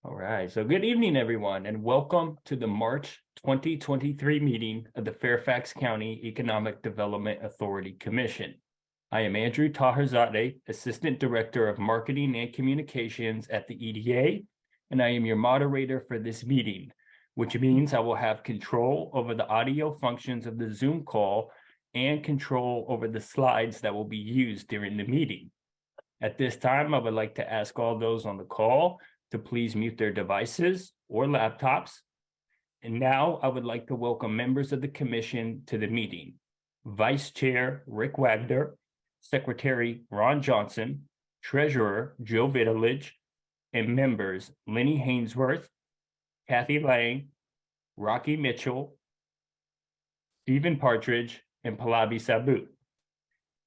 All right, so good evening, everyone, and welcome to the March 2023 meeting of the Fairfax County Economic Development Authority Commission. I am Andrew Taherzadeh, Assistant Director of Marketing and Communications at the EDA, and I am your moderator for this meeting, which means I will have control over the audio functions of the Zoom call and control over the slides that will be used during the meeting. At this time, I would like to ask all those on the call to please mute their devices or laptops. And now I would like to welcome members of the commission to the meeting. Vice Chair Rick Wagner, Secretary Ron Johnson, Treasurer Joe Vitalich, and members Lenny Hainsworth, Kathy Lang, Rocky Mitchell, Stephen Partridge, and Pallavi Sabu.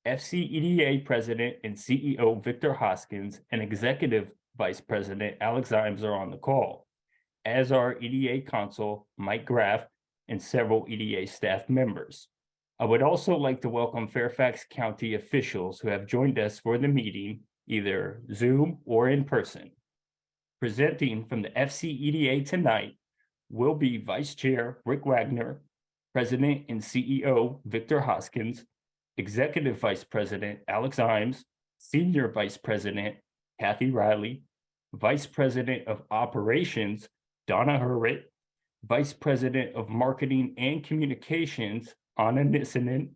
FCEDA President and CEO Victor Hoskins and Executive Vice President Alex Imes are on the call, as are EDA Counsel Mike Graff and several EDA staff members. I would also like to welcome Fairfax County officials who have joined us for the meeting, either Zoom or in person. Presenting from the FCEDA tonight will be Vice Chair Rick Wagner, President and CEO Victor Hoskins, Executive Vice President Alex Imes, Senior Vice President Kathy Riley, Vice President of Operations Donna Hurwitz, Vice President of Marketing and Communications Anna Nissinen,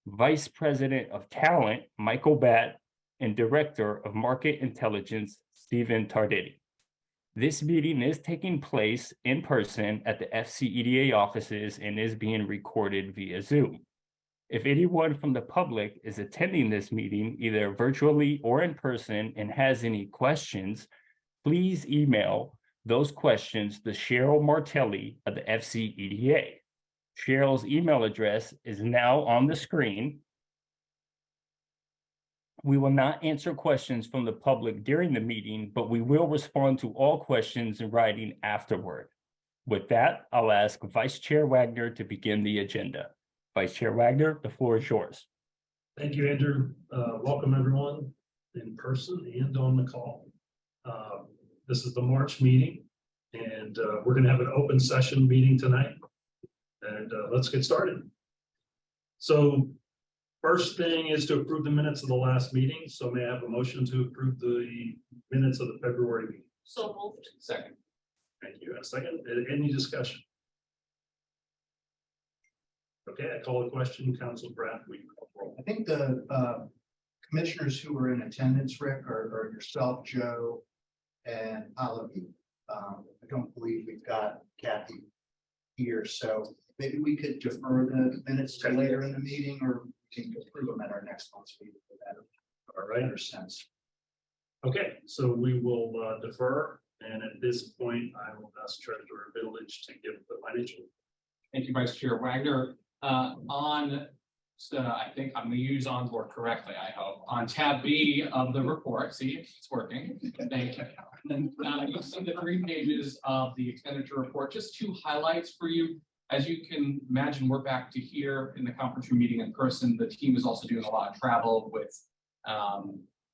Vice President of Talent Michael Batt, and Director of Market Intelligence Stephen Tardetti. This meeting is taking place in person at the FCEDA offices and is being recorded via Zoom. If anyone from the public is attending this meeting, either virtually or in person, and has any questions, please email those questions to Cheryl Martelli of the FCEDA. Cheryl's email address is now on the screen. We will not answer questions from the public during the meeting, but we will respond to all questions in writing afterward. With that, I'll ask Vice Chair Wagner to begin the agenda. Vice Chair Wagner, the floor is yours. Thank you, Andrew. Welcome everyone in person and on the call. This is the March meeting, and we're going to have an open session meeting tonight. And let's get started. So first thing is to approve the minutes of the last meeting. So may I have a motion to approve the minutes of the February meeting? So moved. Second. Thank you. A second. Any discussion? Okay, I call the question. Council Brad, we call roll. I think the commissioners who were in attendance, Rick, are yourself, Joe, and Pallavi. I don't believe we've got Kathy here, so maybe we could defer the minutes to later in the meeting, or we can approve them at our next month's meeting for that. All right. Better sense. Okay, so we will defer, and at this point, I will ask Treasurer Village to give the financial. Thank you, Vice Chair Wagner. I think I'm going to use Onboard correctly, I hope. On tab B of the report, see, it's working. Thank you. And then you'll see the 3 pages of the expenditure report. Just 2 highlights for you. As you can imagine, we're back to here in the conference room meeting in person. The team is also doing a lot of travel with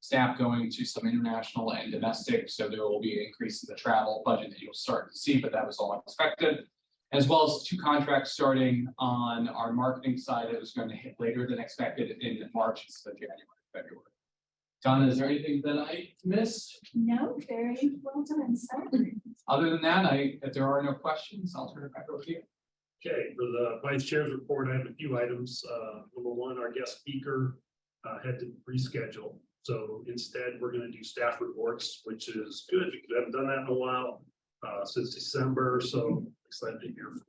staff going to some international and domestic. So there will be an increase in the travel budget that you'll start to see, but that was all expected. As well as 2 contracts starting on our marketing side that was going to hit later than expected in March instead of January, February. Donna, is there anything that I missed? No, very well done, sir. Other than that, if there are no questions, I'll turn it back over to you. Okay, for the Vice Chair's report, I have a few items. Number one, our guest speaker had to reschedule. So instead, we're going to do staff reports, which is good because we haven't done that in a while. Since December, so excited to hear from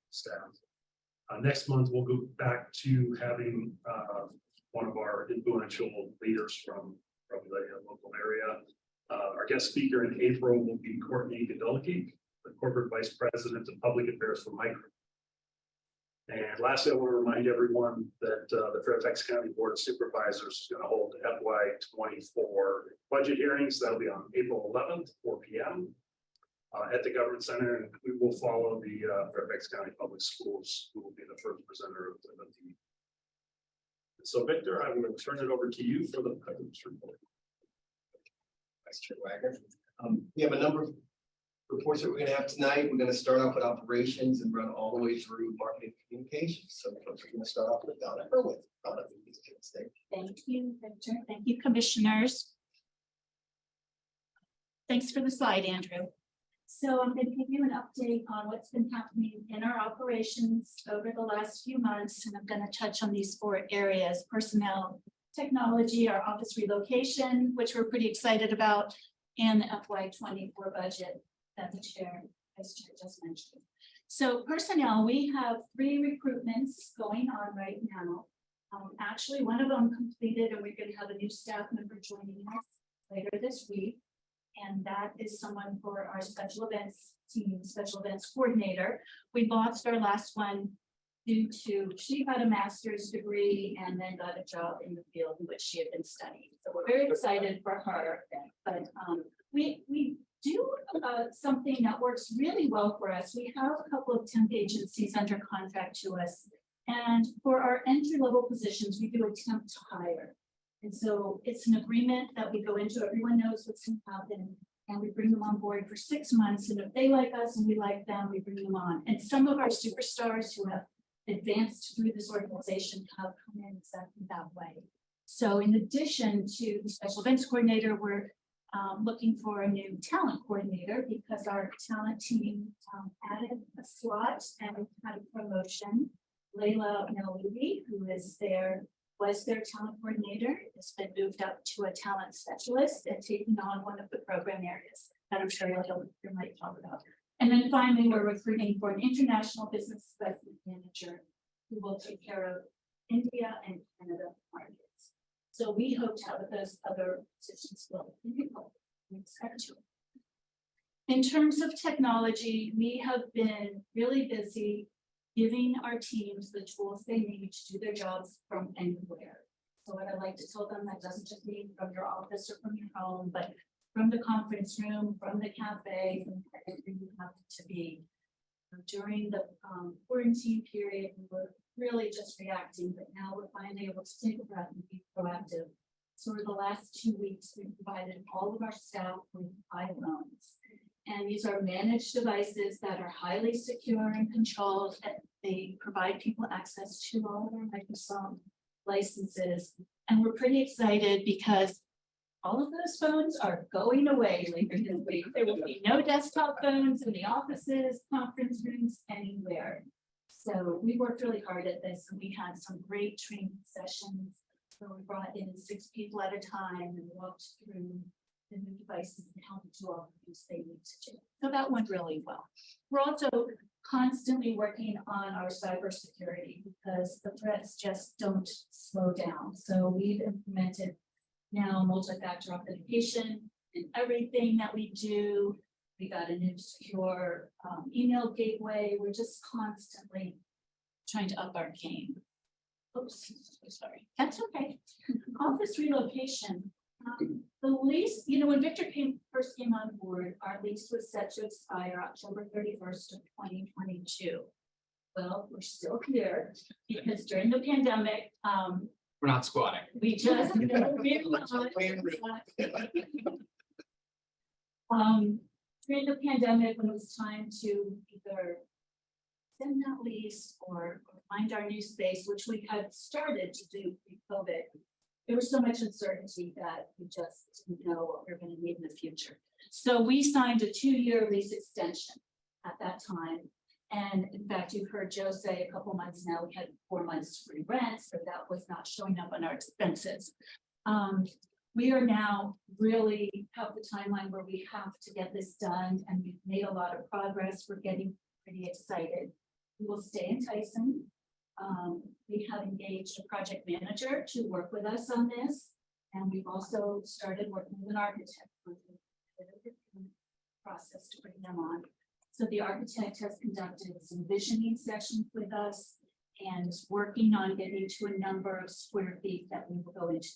staff. Next month, we'll go back to having one of our influential leaders from the local area. Our guest speaker in April will be Courtney Godulke, the Corporate Vice President of Public Affairs for Micro. And lastly, I want to remind everyone that the Fairfax County Board of Supervisors is going to hold FY24 budget hearings. That'll be on April 11th, 4 p.m. At the Government Center, and we will follow the Fairfax County Public Schools, who will be the first presenter of the meeting. So, Victor, I'm going to turn it over to you for the items report. Vice Chair Wagner. We have a number of reports that we're gonna have tonight. We're gonna start off with operations and run all the way through marketing communications. So folks, we're gonna start off with Donna Irwin. Donna, please take the stage. Thank you, Victor. Thank you, commissioners. Thanks for the slide, Andrew. So I'm going to give you an update on what's been happening in our operations over the last few months. And I'm going to touch on these 4 areas: personnel, technology, our office relocation, which we're pretty excited about, and the FY24 budget that the vice chair just mentioned. So personnel, we have 3 recruitments going on right now. Actually, one of them completed, and we're going to have a new staff member joining us later this week. And that is someone for our special events team, special events coordinator. We lost our last one due to she got a master's degree and then got a job in the field in which she had been studying. So we're very excited for her. But we do something that works really well for us. We have a couple of temp agencies under contract to us. And for our entry-level positions, we do attempt to hire. And so it's an agreement that we go into, everyone knows what's going to happen, and we bring them on board for 6 months. And if they like us and we like them, we bring them on. And some of our superstars who have advanced through this organization have come in exactly that way. So in addition to the special events coordinator, we're looking for a new talent coordinator because our talent team added a slot and had a promotion. Layla Melody, who was their talent coordinator, has been moved up to a talent specialist and taking on one of the program areas that I'm sure you might talk about. And then finally, we're recruiting for an international business development manager who will take care of India and Canada markets. So we hope to have those other positions filled. We expect to. In terms of technology, we have been really busy giving our teams the tools they need to do their jobs from anywhere. So what I like to tell them, that doesn't just mean from your office or from your home, but from the conference room, from the cafe, from wherever you have to be. During the quarantine period, we were really just reacting, but now we're finally able to take a breath and be proactive. So over the last 2 weeks, we provided all of our staff with iPhones. And these are managed devices that are highly secure and controlled. And they provide people access to all of our Microsoft licenses. And we're pretty excited because all of those phones are going away later this week. There will be no desktop phones in the offices, conference rooms, anywhere. So we worked really hard at this, and we had some great training sessions where we brought in 6 people at a time and walked through the new devices and how to do all the things they need to do. So that went really well. We're also constantly working on our cybersecurity because the threats just don't slow down. So we've implemented now multi-factor authentication in everything that we do. We got a new secure email gateway. We're just constantly trying to up our game. Oops, sorry. That's okay. Office relocation. The lease, when Victor first came on board, our lease was set to expire October 31st of 2022. Well, we're still here because during the pandemic, We're not squatting. we just during the pandemic, when it was time to either extend that lease or find our new space, which we had started to do pre-COVID, there was so much uncertainty that we just didn't know what we were going to need in the future. So we signed a 2-year lease extension at that time. And in fact, you've heard Joe say a couple months now, we had 4 months free rent, so that was not showing up on our expenses. We are now really have the timeline where we have to get this done, and we've made a lot of progress. We're getting pretty excited. We will stay in Tyson. We have engaged a project manager to work with us on this, and we've also started working with an architect for the process to bring them on. So the architect has conducted some visioning sessions with us and is working on getting to a number of square feet that we will go into.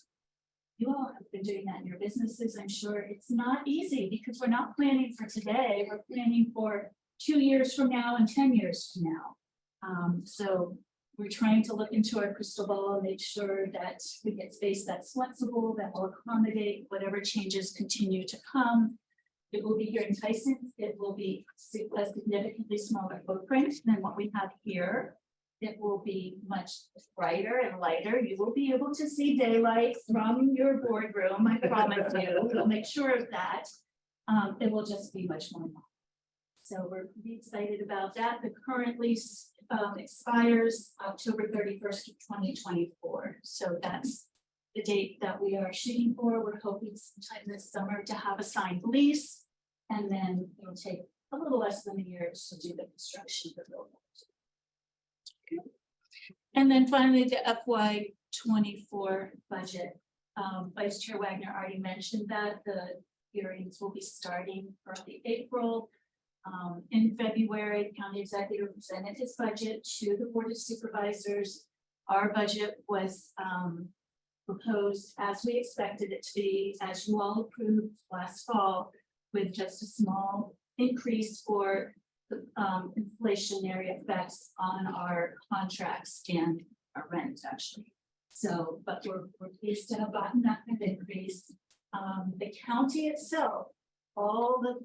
You all have been doing that in your businesses. I'm sure it's not easy because we're not planning for today. We're planning for 2 years from now and 10 years from now. So we're trying to look into our crystal ball and make sure that we get space that's flexible, that will accommodate whatever changes continue to come. It will be here in Tyson. It will be a significantly smaller footprint than what we have here. It will be much brighter and lighter. You will be able to see daylight from your boardroom, I promise you. We'll make sure of that. It will just be much more modern. So we're pretty excited about that. The current lease expires October 31st of 2024. So that's the date that we are shooting for. We're hoping sometime this summer to have a signed lease. And then it'll take a little less than a year to do the construction of the building. And then finally, the FY 24 budget. Vice Chair Wagner already mentioned that the hearings will be starting early April. In February, County Executive presented his budget to the Board of Supervisors. Our budget was proposed as we expected it to be, as you all approved last fall, with just a small increase for the inflationary effects on our contracts and our rent, actually. So, but we're pleased to have gotten that increase. The county itself, all the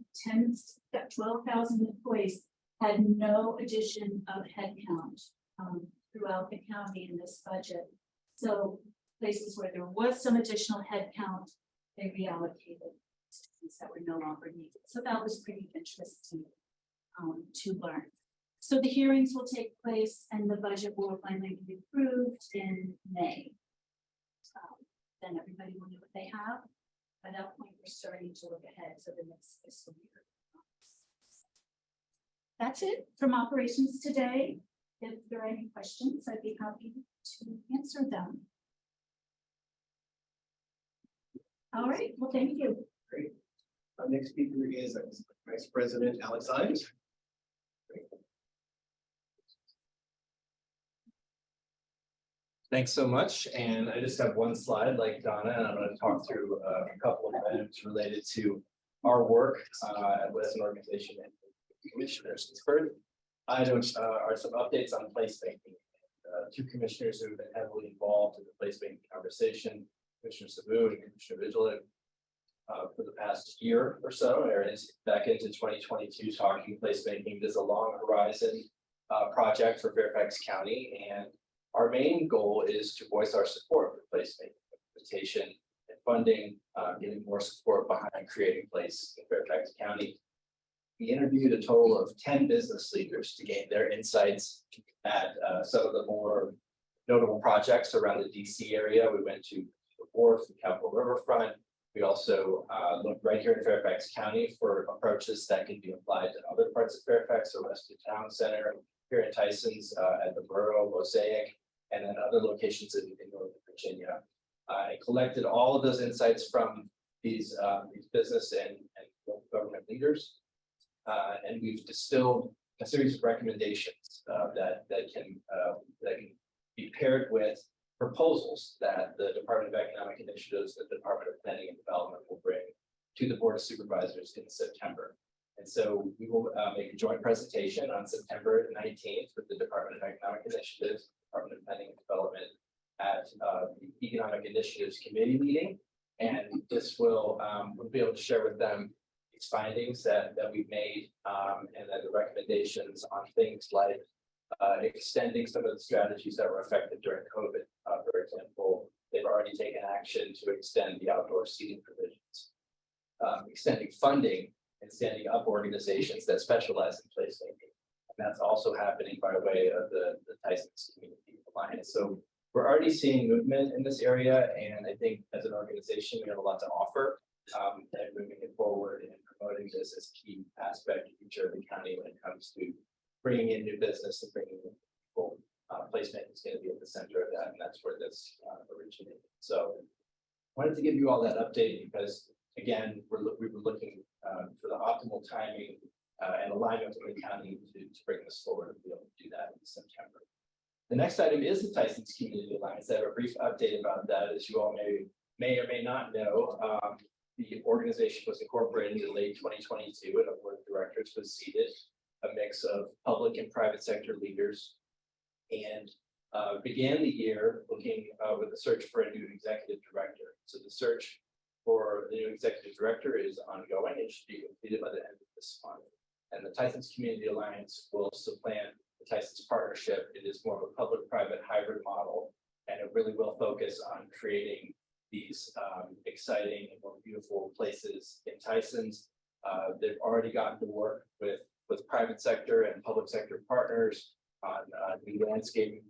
12,000 employees had no addition of headcount throughout the county in this budget. So places where there was some additional headcount, they reallocated that were no longer needed. So that was pretty interesting to learn. So the hearings will take place and the budget will finally be approved in May. Then everybody will know what they have. By that point, we're starting to look ahead to the next fiscal year. That's it from operations today. If there are any questions, I'd be happy to answer them. All right, well, thank you. Great. Our next speaker is Vice President Alex Imes. Thanks so much. And I just have one slide like Donna, and I'm going to talk through a couple of items related to our work as an organization and commissioners. The first items are some updates on placemaking. Two commissioners who have been heavily involved in the placemaking conversation, Commissioner Sabu and Commissioner Vigilant, for the past year or so, or back into 2022, talking placemaking. This is a long horizon project for Fairfax County, and our main goal is to voice our support for placemaking, implementation, and funding, getting more support behind creating place in Fairfax County. We interviewed a total of 10 business leaders to gain their insights at some of the more notable projects around the DC area. We went to the Wharf, the Capitol Riverfront. We also looked right here in Fairfax County for approaches that can be applied to other parts of Fairfax, the Weston Town Center, here in Tyson's at the Borough, Mosaic, and then other locations in Northern Virginia. I collected all of those insights from these business and local government leaders, and we've distilled a series of recommendations that can be paired with proposals that the Department of Economic Initiatives, the Department of Planning and Development will bring to the Board of Supervisors in September. And so we will make a joint presentation on September 19th with the Department of Economic Initiatives, Department of Planning and Development at the Economic Initiatives Committee meeting. And this will we'll be able to share with them these findings that we've made and then the recommendations on things like extending some of the strategies that were effective during COVID. For example, they've already taken action to extend the outdoor seating provisions, extending funding and standing up organizations that specialize in placemaking. And that's also happening by way of the Tyson's Community Alliance. So we're already seeing movement in this area, and I think as an organization, we have a lot to offer and moving it forward and promoting this as a key aspect of each of the county when it comes to bringing in new business and bringing in people. Placement is going to be at the center of that, and that's where this originated. So I wanted to give you all that update because, again, we were looking for the optimal timing and alignment with the county to bring this forward and be able to do that in September. The next item is the Tyson's Community Alliance. I have a brief update about that. As you all may or may not know, the organization was incorporated in late 2022 and a board of directors was seated, a mix of public and private sector leaders, and began the year looking with a search for a new executive director. So the search for the new executive director is ongoing. It should be completed by the end of this month. And the Tyson's Community Alliance will supplant the Tyson's partnership. It is more of a public-private hybrid model, and it really will focus on creating these exciting and more beautiful places in Tyson's. They've already gotten to work with private sector and public sector partners on new landscaping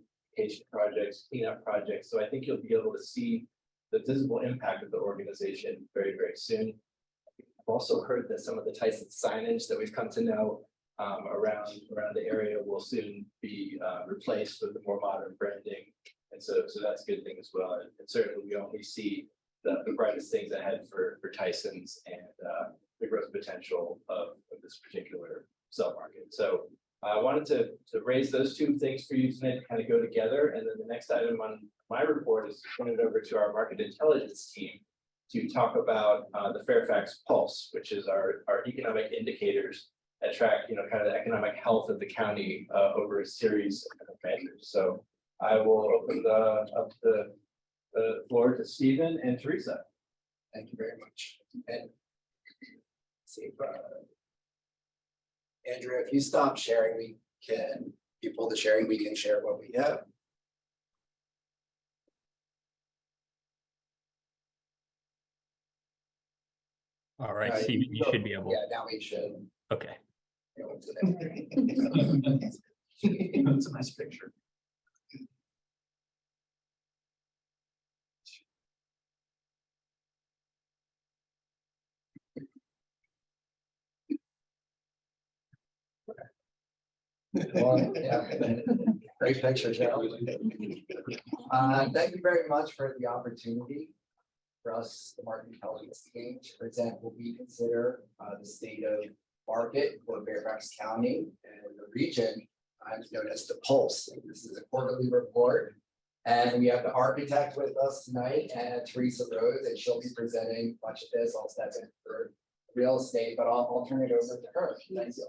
projects, cleanup projects. So I think you'll be able to see the visible impact of the organization very, very soon. I've also heard that some of the Tyson signage that we've come to know around the area will soon be replaced with the more modern branding. And so that's a good thing as well. And certainly we only see the brightest things ahead for Tyson's and the growth potential of this particular sub-market. So I wanted to raise those two things for you tonight to kind of go together. And then the next item on my report is to turn it over to our market intelligence team to talk about the Fairfax Pulse, which is our economic indicators that track, kind of the economic health of the county over a series of measures. So I will open up the floor to Stephen and Teresa. Thank you very much. And see if Andrea, if you stop sharing, you pull the sharing, we can share what we have. All right, Stephen, you should be able. Yeah, now we should. Okay. Go into that. It's a nice picture. Well, yeah. Great picture, Joe. Thank you very much for the opportunity for us, the market intelligence team, to present what we consider the state of market for Fairfax County and the region, known as the Pulse. This is a quarterly report. And we have the architect with us tonight, and Teresa Rose, and she'll be presenting much of this. I'll step in for real estate, but I'll turn it over to her. Thank you.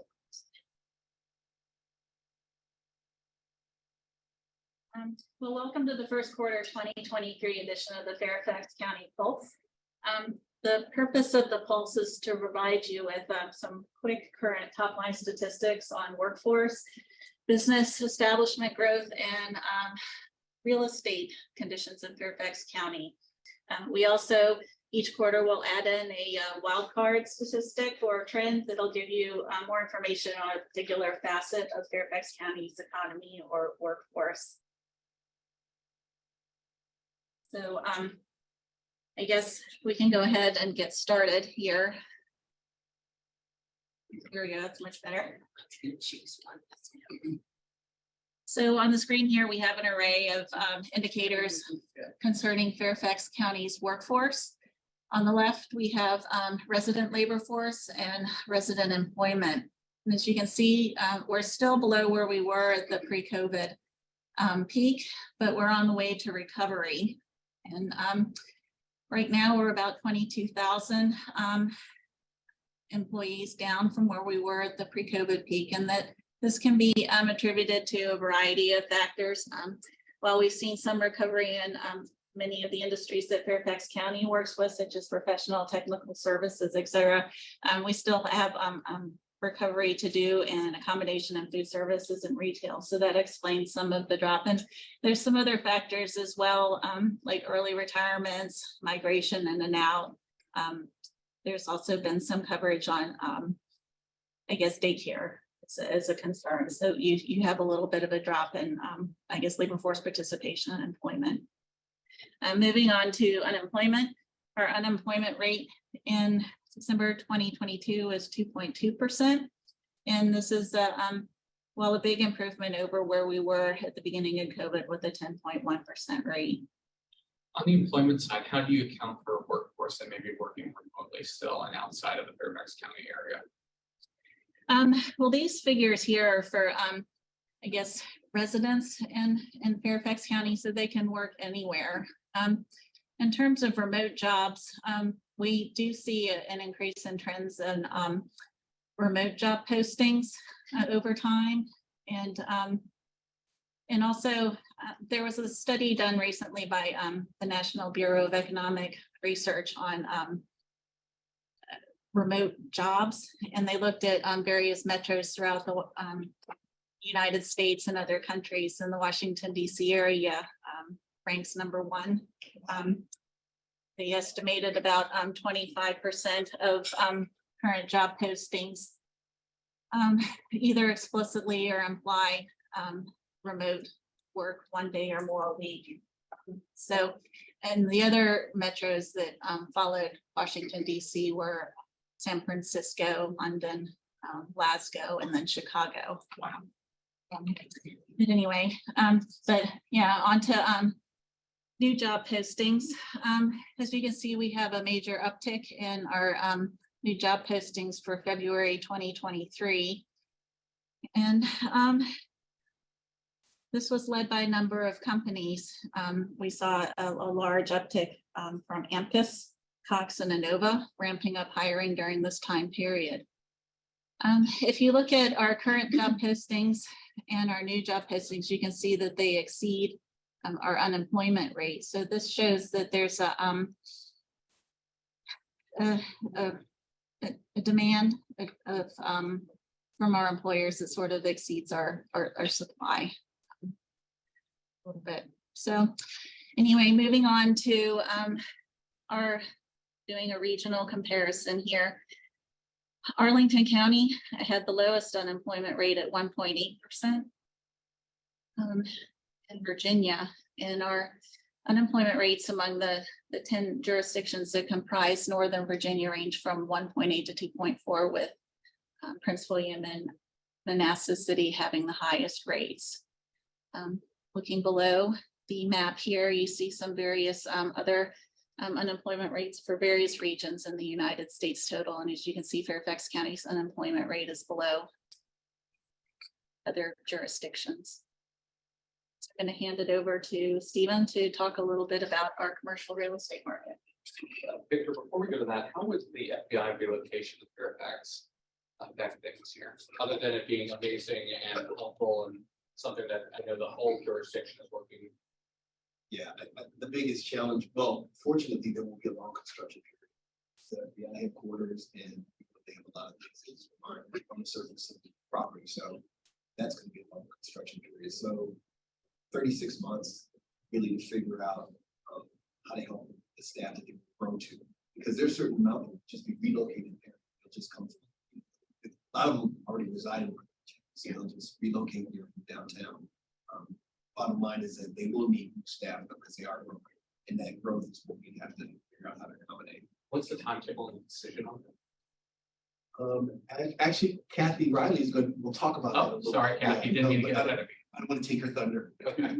Well, welcome to the first quarter 2023 edition of the Fairfax County Pulse. The purpose of the Pulse is to provide you with some quick current top line statistics on workforce, business establishment growth, and real estate conditions in Fairfax County. We also each quarter will add in a wildcard statistic or trend that'll give you more information on a particular facet of Fairfax County's economy or workforce. So I guess we can go ahead and get started here. Here we go, that's much better. So on the screen here, we have an array of indicators concerning Fairfax County's workforce. On the left, we have resident labor force and resident employment. And as you can see, we're still below where we were at the pre-COVID peak, but we're on the way to recovery. And right now we're about 22,000 employees down from where we were at the pre-COVID peak, and that this can be attributed to a variety of factors. While we've seen some recovery in many of the industries that Fairfax County works with, such as professional technical services, et cetera, we still have recovery to do in accommodation and food services and retail. So that explains some of the drop. And there's some other factors as well, like early retirements, migration in and out. There's also been some coverage on, I guess, daycare as a concern. So you have a little bit of a drop in, I guess, labor force participation and employment. Moving on to unemployment, our unemployment rate in December 2022 is 2.2%. And this is a big improvement over where we were at the beginning of COVID with a 10.1% rate. On the employment side, how do you account for a workforce that may be working remotely still and outside of the Fairfax County area? Well, these figures here are for, I guess, residents in Fairfax County, so they can work anywhere. In terms of remote jobs, we do see an increase in trends in remote job postings over time. And also There was a study done recently by the National Bureau of Economic Research on remote jobs, and they looked at various metros throughout the United States and other countries, and the Washington DC area ranks #1. They estimated about 25% of current job postings either explicitly or imply remote work 1 day or more a week. So, and the other metros that followed Washington DC were San Francisco, London, Glasgow, and then Chicago. Wow. But anyway, but yeah, on to new job postings. As you can see, we have a major uptick in our new job postings for February 2023. And this was led by a number of companies. We saw a large uptick from Amcus, Cox, and Innova ramping up hiring during this time period. If you look at our current job postings and our new job postings, you can see that they exceed our unemployment rate. So this shows that there's a demand of from our employers that sort of exceeds our supply a little bit. So anyway, moving on to our doing a regional comparison here. Arlington County had the lowest unemployment rate at 1.8%. In Virginia, and our unemployment rates among the 10 jurisdictions that comprise Northern Virginia range from 1.8 to 2.4, with Prince William and Manassas City having the highest rates. Looking below the map here, you see some various other unemployment rates for various regions in the United States total. And as you can see, Fairfax County's unemployment rate is below other jurisdictions. I'm going to hand it over to Stephen to talk a little bit about our commercial real estate market. Victor, before we go to that, how was the FBI relocation of Fairfax affect things here? Other than it being amazing and helpful and something that I know the whole jurisdiction is working. Yeah, the biggest challenge, well, fortunately, there will be a long construction period. So the headquarters and they have a lot of things on the surface of the property. So that's going to be a long construction period. So 36 months really to figure out how to help the staff that they grow to, because there's certain amount that just be relocated there. They'll just come from, a lot of them already reside in, so they'll just relocate here from downtown. Bottom line is that they will need new staff because they are growing, and that growth is what we have to figure out how to accommodate. What's the timetable and decision on that? Actually, Kathy Riley is good. We'll talk about that. Oh, sorry, Kathy, didn't mean to get ahead of me. I don't want to take her thunder. Okay.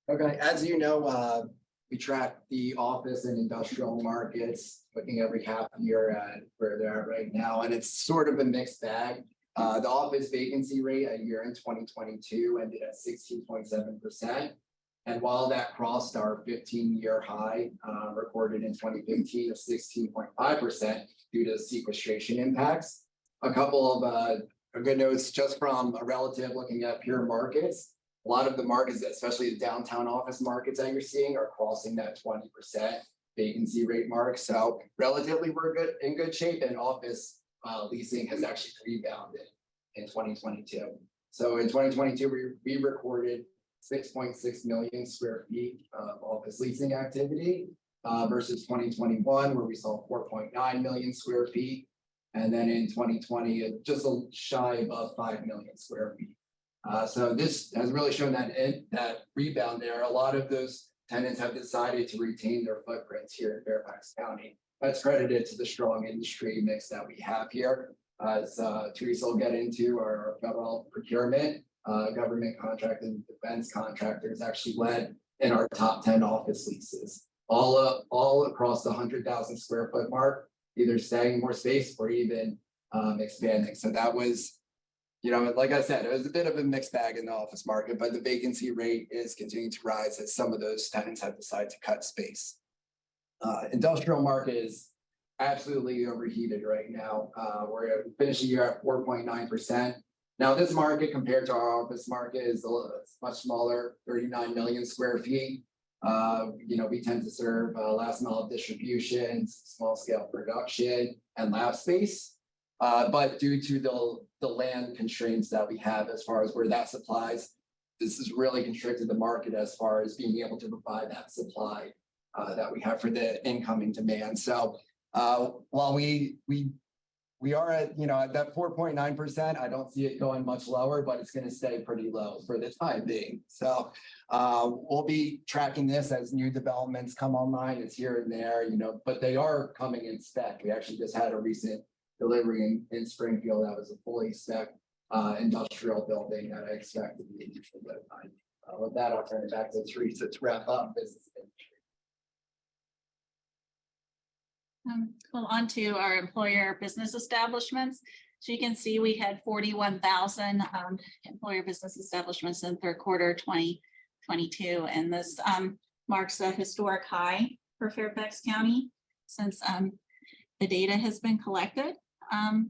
Okay, as you know, we track the office and industrial markets, looking every half year at where they're at right now, and it's sort of a mixed bag. The office vacancy rate a year in 2022 ended at 16.7%. And while that crossed our 15-year high recorded in 2015 of 16.5% due to sequestration impacts, a couple of good notes just from a relative looking at pure markets. A lot of the markets, especially the downtown office markets that you're seeing, are crossing that 20% vacancy rate mark. So relatively, we're in good shape, and office leasing has actually rebounded in 2022. So in 2022, we recorded 6.6 million square feet of office leasing activity versus 2021, where we saw 4.9 million square feet. And then in 2020, just a shy above 5 million square feet. So this has really shown that rebound there. A lot of those tenants have decided to retain their footprints here in Fairfax County. That's credited to the strong industry mix that we have here. As Teresa will get into, our federal procurement, government contract and defense contractors actually led in our top 10 office leases, all across the 100,000 square foot mark, either staying more space or even expanding. So that was, you know, like I said, it was a bit of a mixed bag in the office market, but the vacancy rate is continuing to rise as some of those tenants have decided to cut space. Industrial market is absolutely overheated right now. We're finishing the year at 4.9%. Now, this market compared to our office market is it's much smaller, 39 million square feet. We tend to serve last mile distribution, small scale production and lab space. But due to the land constraints that we have as far as where that supplies, this has really constricted the market as far as being able to provide that supply that we have for the incoming demand. So while we are at, at that 4.9%, I don't see it going much lower, but it's going to stay pretty low for the time being. So we'll be tracking this as new developments come online. It's here and there, but they are coming in spec. We actually just had a recent delivery in Springfield that was a fully spec industrial building that I expect to be in for the time. With that, I'll turn it back to Teresa to wrap up business. Well, on to our employer business establishments. So you can see we had 41,000 employer business establishments in third quarter 2022, and this marks a historic high for Fairfax County since the data has been collected. And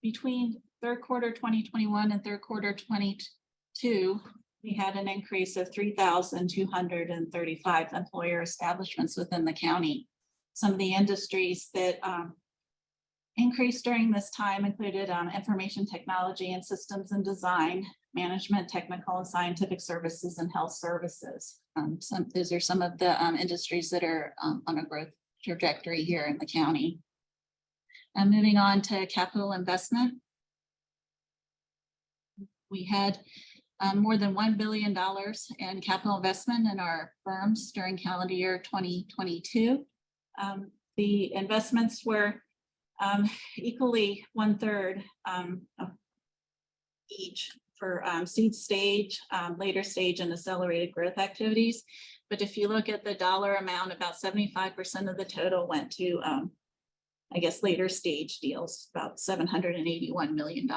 between third quarter 2021 and third quarter 22, we had an increase of 3,235 employer establishments within the county. Some of the industries that increased during this time included information technology and systems and design, management, technical and scientific services, and health services. Those are some of the industries that are on a growth trajectory here in the county. Moving on to capital investment. We had more than $1 billion in capital investment in our firms during calendar year 2022. The investments were equally 1/3 each for seed stage, later stage, and accelerated growth activities. But if you look at the dollar amount, about 75% of the total went to, later stage deals, about $781 million.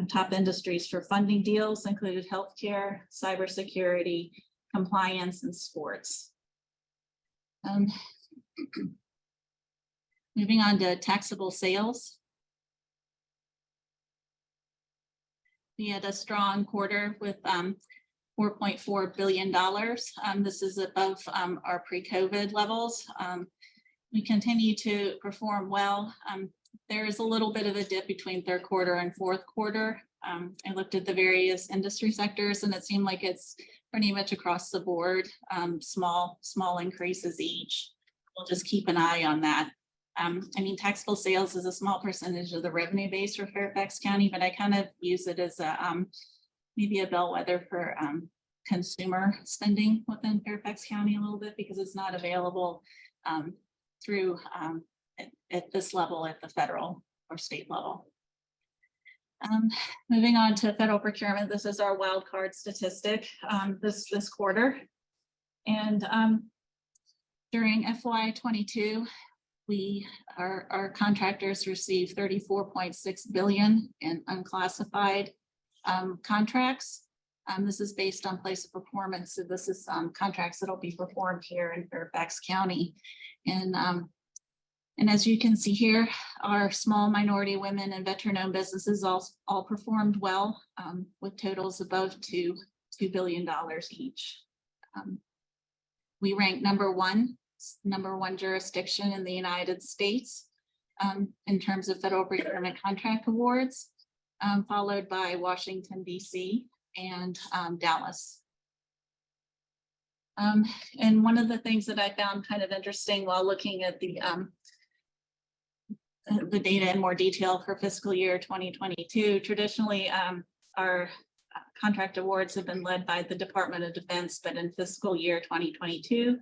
Top industries for funding deals included healthcare, cybersecurity, compliance, and sports. Moving on to taxable sales. We had a strong quarter with $4.4 billion. This is above our pre-COVID levels. We continue to perform well. There is a little bit of a dip between third quarter and fourth quarter. I looked at the various industry sectors, and it seemed like it's pretty much across the board, small increases each. We'll just keep an eye on that. Taxable sales is a small percentage of the revenue base for Fairfax County, but I kind of use it as a maybe a bellwether for consumer spending within Fairfax County a little bit, because it's not available through at this level at the federal or state level. Moving on to federal procurement, this is our wild card statistic this quarter. And during FY22, our contractors received $34.6 billion in unclassified contracts. This is based on place of performance. So this is contracts that will be performed here in Fairfax County. And as you can see here, our small minority women and veteran-owned businesses all performed well with totals above $2 billion each. We ranked number one jurisdiction in the United States in terms of federal procurement contract awards, followed by Washington, DC, and Dallas. And one of the things that I found kind of interesting while looking at the data in more detail for fiscal year 2022, traditionally our contract awards have been led by the Department of Defense, but in fiscal year 2022,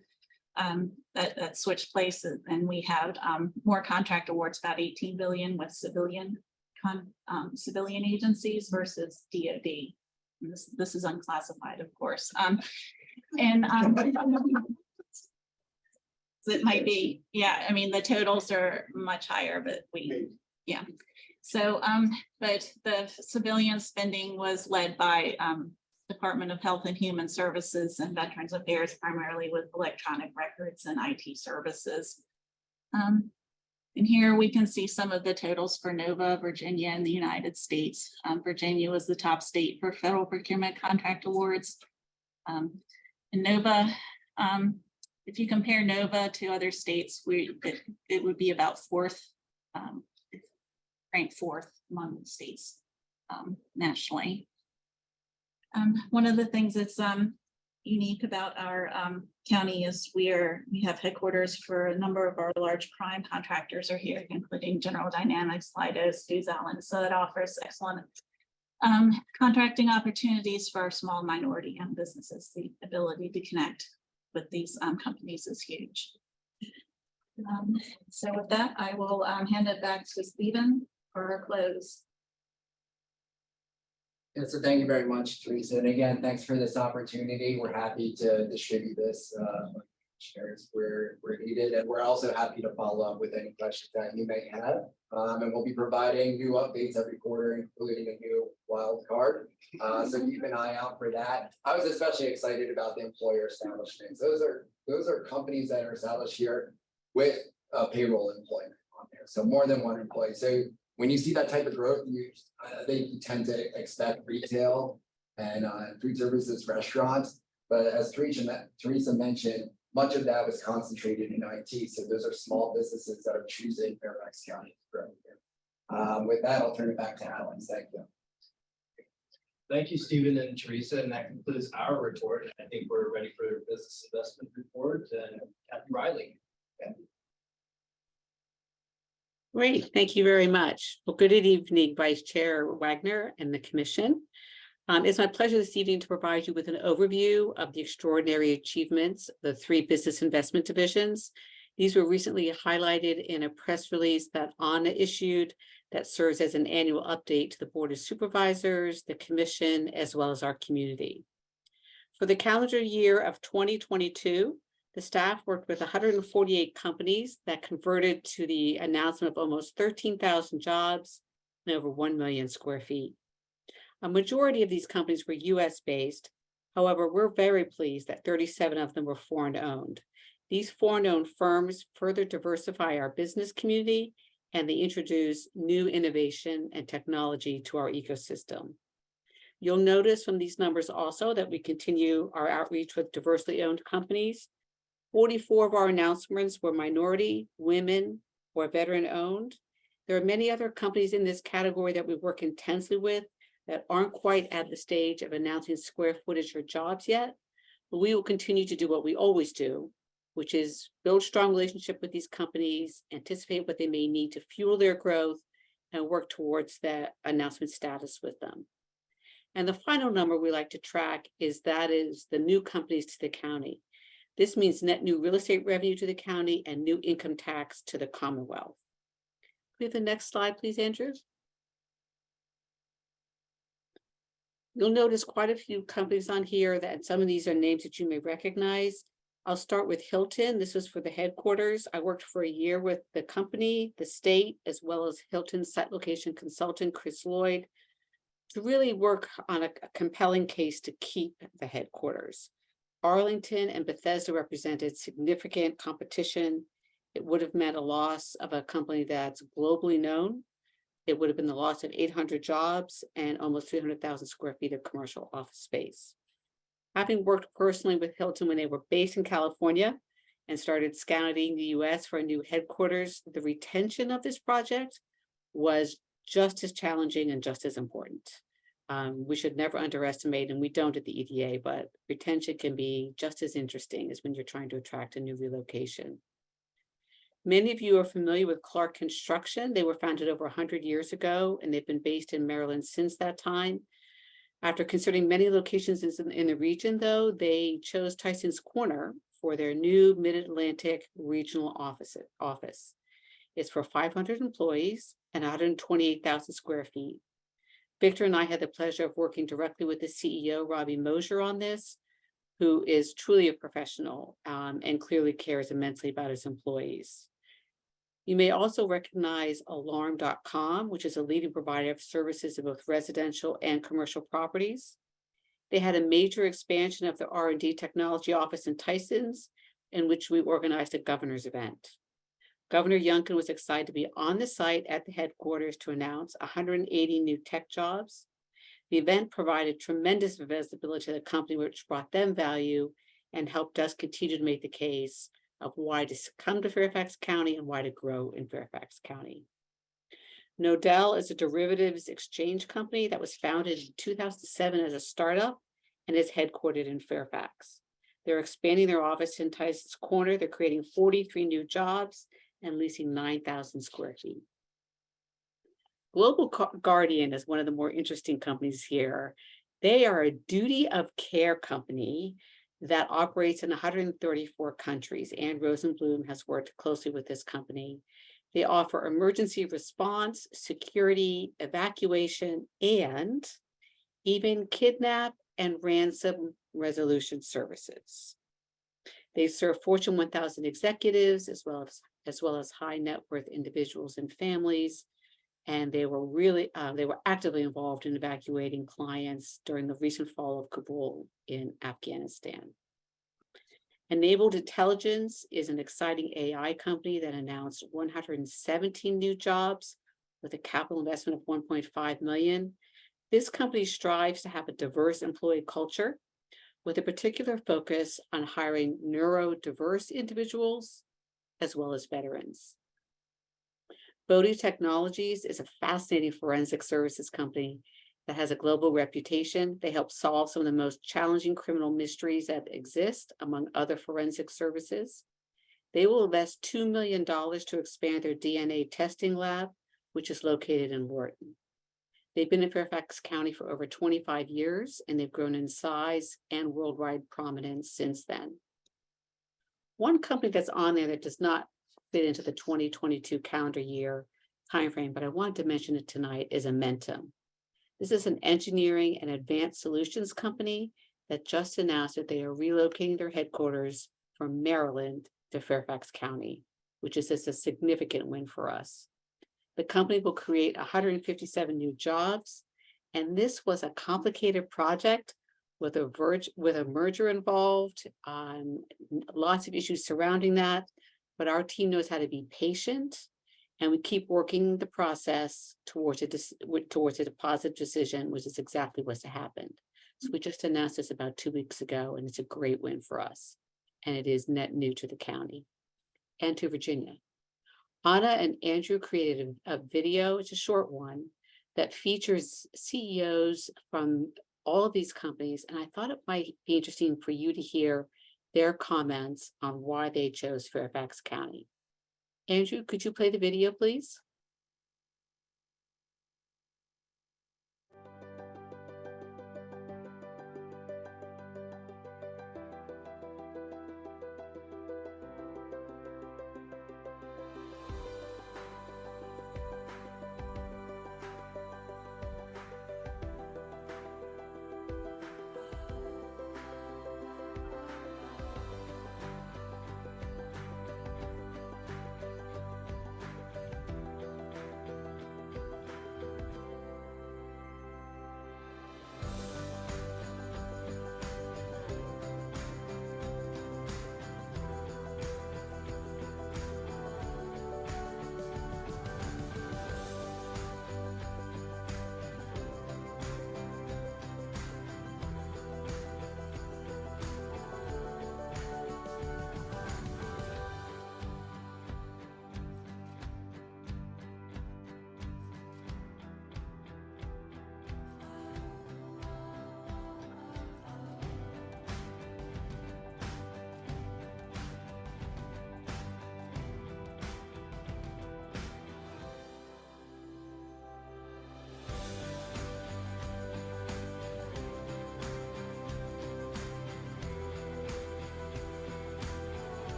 that switched places, and we had more contract awards, about 18 billion with civilian agencies versus DoD. And this is unclassified, of course. It might be, the totals are much higher, but So, but the civilian spending was led by Department of Health and Human Services and Veterans Affairs, primarily with electronic records and IT services. And here we can see some of the totals for Nova, Virginia, and the United States. Virginia was the top state for federal procurement contract awards. And Nova, if you compare Nova to other states, it would be about fourth, ranked fourth among the states nationally. One of the things that's unique about our county is we have headquarters for a number of our large prime contractors are here, including General Dynamics, Leidos, Booz Allen. So that offers excellent contracting opportunities for our small minority-owned businesses. The ability to connect with these companies is huge. So with that, I will hand it back to Stephen for our close. Yeah, so thank you very much, Teresa. And again, thanks for this opportunity. We're happy to distribute this shares where needed. And we're also happy to follow up with any questions that you may have. And we'll be providing new updates every quarter, including a new wild card. So keep an eye out for that. I was especially excited about the employer establishments. Those are companies that are established here with payroll employment on there. So more than one employee. So when you see that type of growth, I think you tend to expect retail and food services, restaurants. But as Teresa mentioned, much of that was concentrated in IT. So those are small businesses that are choosing Fairfax County to grow here. With that, I'll turn it back to Alex. Thank you. Thank you, Stephen and Teresa, and that concludes our report. I think we're ready for the business investment report and Kathy Riley. Kathy. Great, thank you very much. Well, good evening, Vice Chair Wagner and the Commission. It's my pleasure this evening to provide you with an overview of the extraordinary achievements of the 3 business investment divisions. These were recently highlighted in a press release that Anna issued that serves as an annual update to the Board of Supervisors, the Commission, as well as our community. For the calendar year of 2022, the staff worked with 148 companies that converted to the announcement of almost 13,000 jobs and over 1 million square feet. A majority of these companies were US-based. However, we're very pleased that 37 of them were foreign-owned. These foreign-owned firms further diversify our business community, and they introduce new innovation and technology to our ecosystem. You'll notice from these numbers also that we continue our outreach with diversely owned companies. 44 of our announcements were minority, women, or veteran-owned. There are many other companies in this category that we work intensely with that aren't quite at the stage of announcing square footage or jobs yet, but we will continue to do what we always do, which is build strong relationship with these companies, anticipate what they may need to fuel their growth, and work towards that announcement status with them. And the final number we like to track is the new companies to the county. This means net new real estate revenue to the county and new income tax to the Commonwealth. Can we have the next slide, please, Andrew? You'll notice quite a few companies on here that some of these are names that you may recognize. I'll start with Hilton. This was for the headquarters. I worked for a year with the company, the state, as well as Hilton's site location consultant, Chris Lloyd, to really work on a compelling case to keep the headquarters. Arlington and Bethesda represented significant competition. It would have meant a loss of a company that's globally known. It would have been the loss of 800 jobs and almost 300,000 square feet of commercial office space. Having worked personally with Hilton when they were based in California and started scouting the US for a new headquarters, the retention of this project was just as challenging and just as important. We should never underestimate, and we don't at the EDA, but retention can be just as interesting as when you're trying to attract a new relocation. Many of you are familiar with Clark Construction. They were founded over 100 years ago, and they've been based in Maryland since that time. After considering many locations in the region, though, they chose Tyson's Corner for their new Mid-Atlantic regional office. It's for 500 employees and 128,000 square feet. Victor and I had the pleasure of working directly with the CEO, Robbie Mosier, on this, who is truly a professional and clearly cares immensely about his employees. You may also recognize Alarm.com, which is a leading provider of services in both residential and commercial properties. They had a major expansion of the R&D technology office in Tysons, in which we organized a governor's event. Governor Youngkin was excited to be on the site at the headquarters to announce 180 new tech jobs. The event provided tremendous visibility to the company, which brought them value and helped us continue to make the case of why to come to Fairfax County and why to grow in Fairfax County. Nodell is a derivatives exchange company that was founded in 2007 as a startup and is headquartered in Fairfax. They're expanding their office in Tyson's Corner. They're creating 43 new jobs and leasing 9,000 square feet. Global Guardian is one of the more interesting companies here. They are a duty of care company that operates in 134 countries. Ann Rosenblum has worked closely with this company. They offer emergency response, security, evacuation, and even kidnap and ransom resolution services. They serve Fortune 1000 executives as well as high net worth individuals and families. And they were actively involved in evacuating clients during the recent fall of Kabul in Afghanistan. Enabled Intelligence is an exciting AI company that announced 117 new jobs with a capital investment of 1.5 million. This company strives to have a diverse employee culture with a particular focus on hiring neurodiverse individuals as well as veterans. Bodhi Technologies is a fascinating forensic services company that has a global reputation. They help solve some of the most challenging criminal mysteries that exist, among other forensic services. They will invest $2 million to expand their DNA testing lab, which is located in Wharton. They've been in Fairfax County for over 25 years, and they've grown in size and worldwide prominence since then. One company that's on there that does not fit into the 2022 calendar year timeframe, but I wanted to mention it tonight, is Amentum. This is an engineering and advanced solutions company that just announced that they are relocating their headquarters from Maryland to Fairfax County, which is just a significant win for us. The company will create 157 new jobs, and this was a complicated project with a merger involved, lots of issues surrounding that, but our team knows how to be patient, and we keep working the process towards a positive decision, which is exactly what's happened. So we just announced this about 2 weeks ago, and it's a great win for us, and it is net new to the county and to Virginia. Anna and Andrew created a video, it's a short one, that features CEOs from all of these companies, and I thought it might be interesting for you to hear their comments on why they chose Fairfax County. Andrew, could you play the video, please?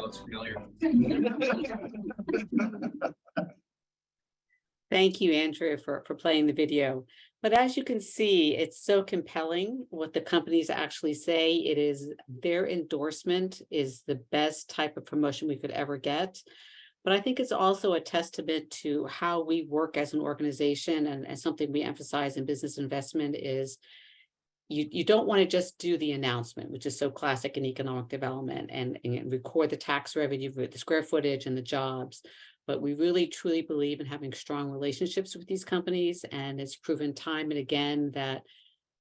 looks familiar. Thank you, Andrew, for playing the video. But as you can see, it's so compelling what the companies actually say. It is their endorsement is the best type of promotion we could ever get. But I think it's also a testament to how we work as an organization, and something we emphasize in business investment is you don't want to just do the announcement, which is so classic in economic development, and record the tax revenue, the square footage and the jobs. But we really truly believe in having strong relationships with these companies, and it's proven time and again that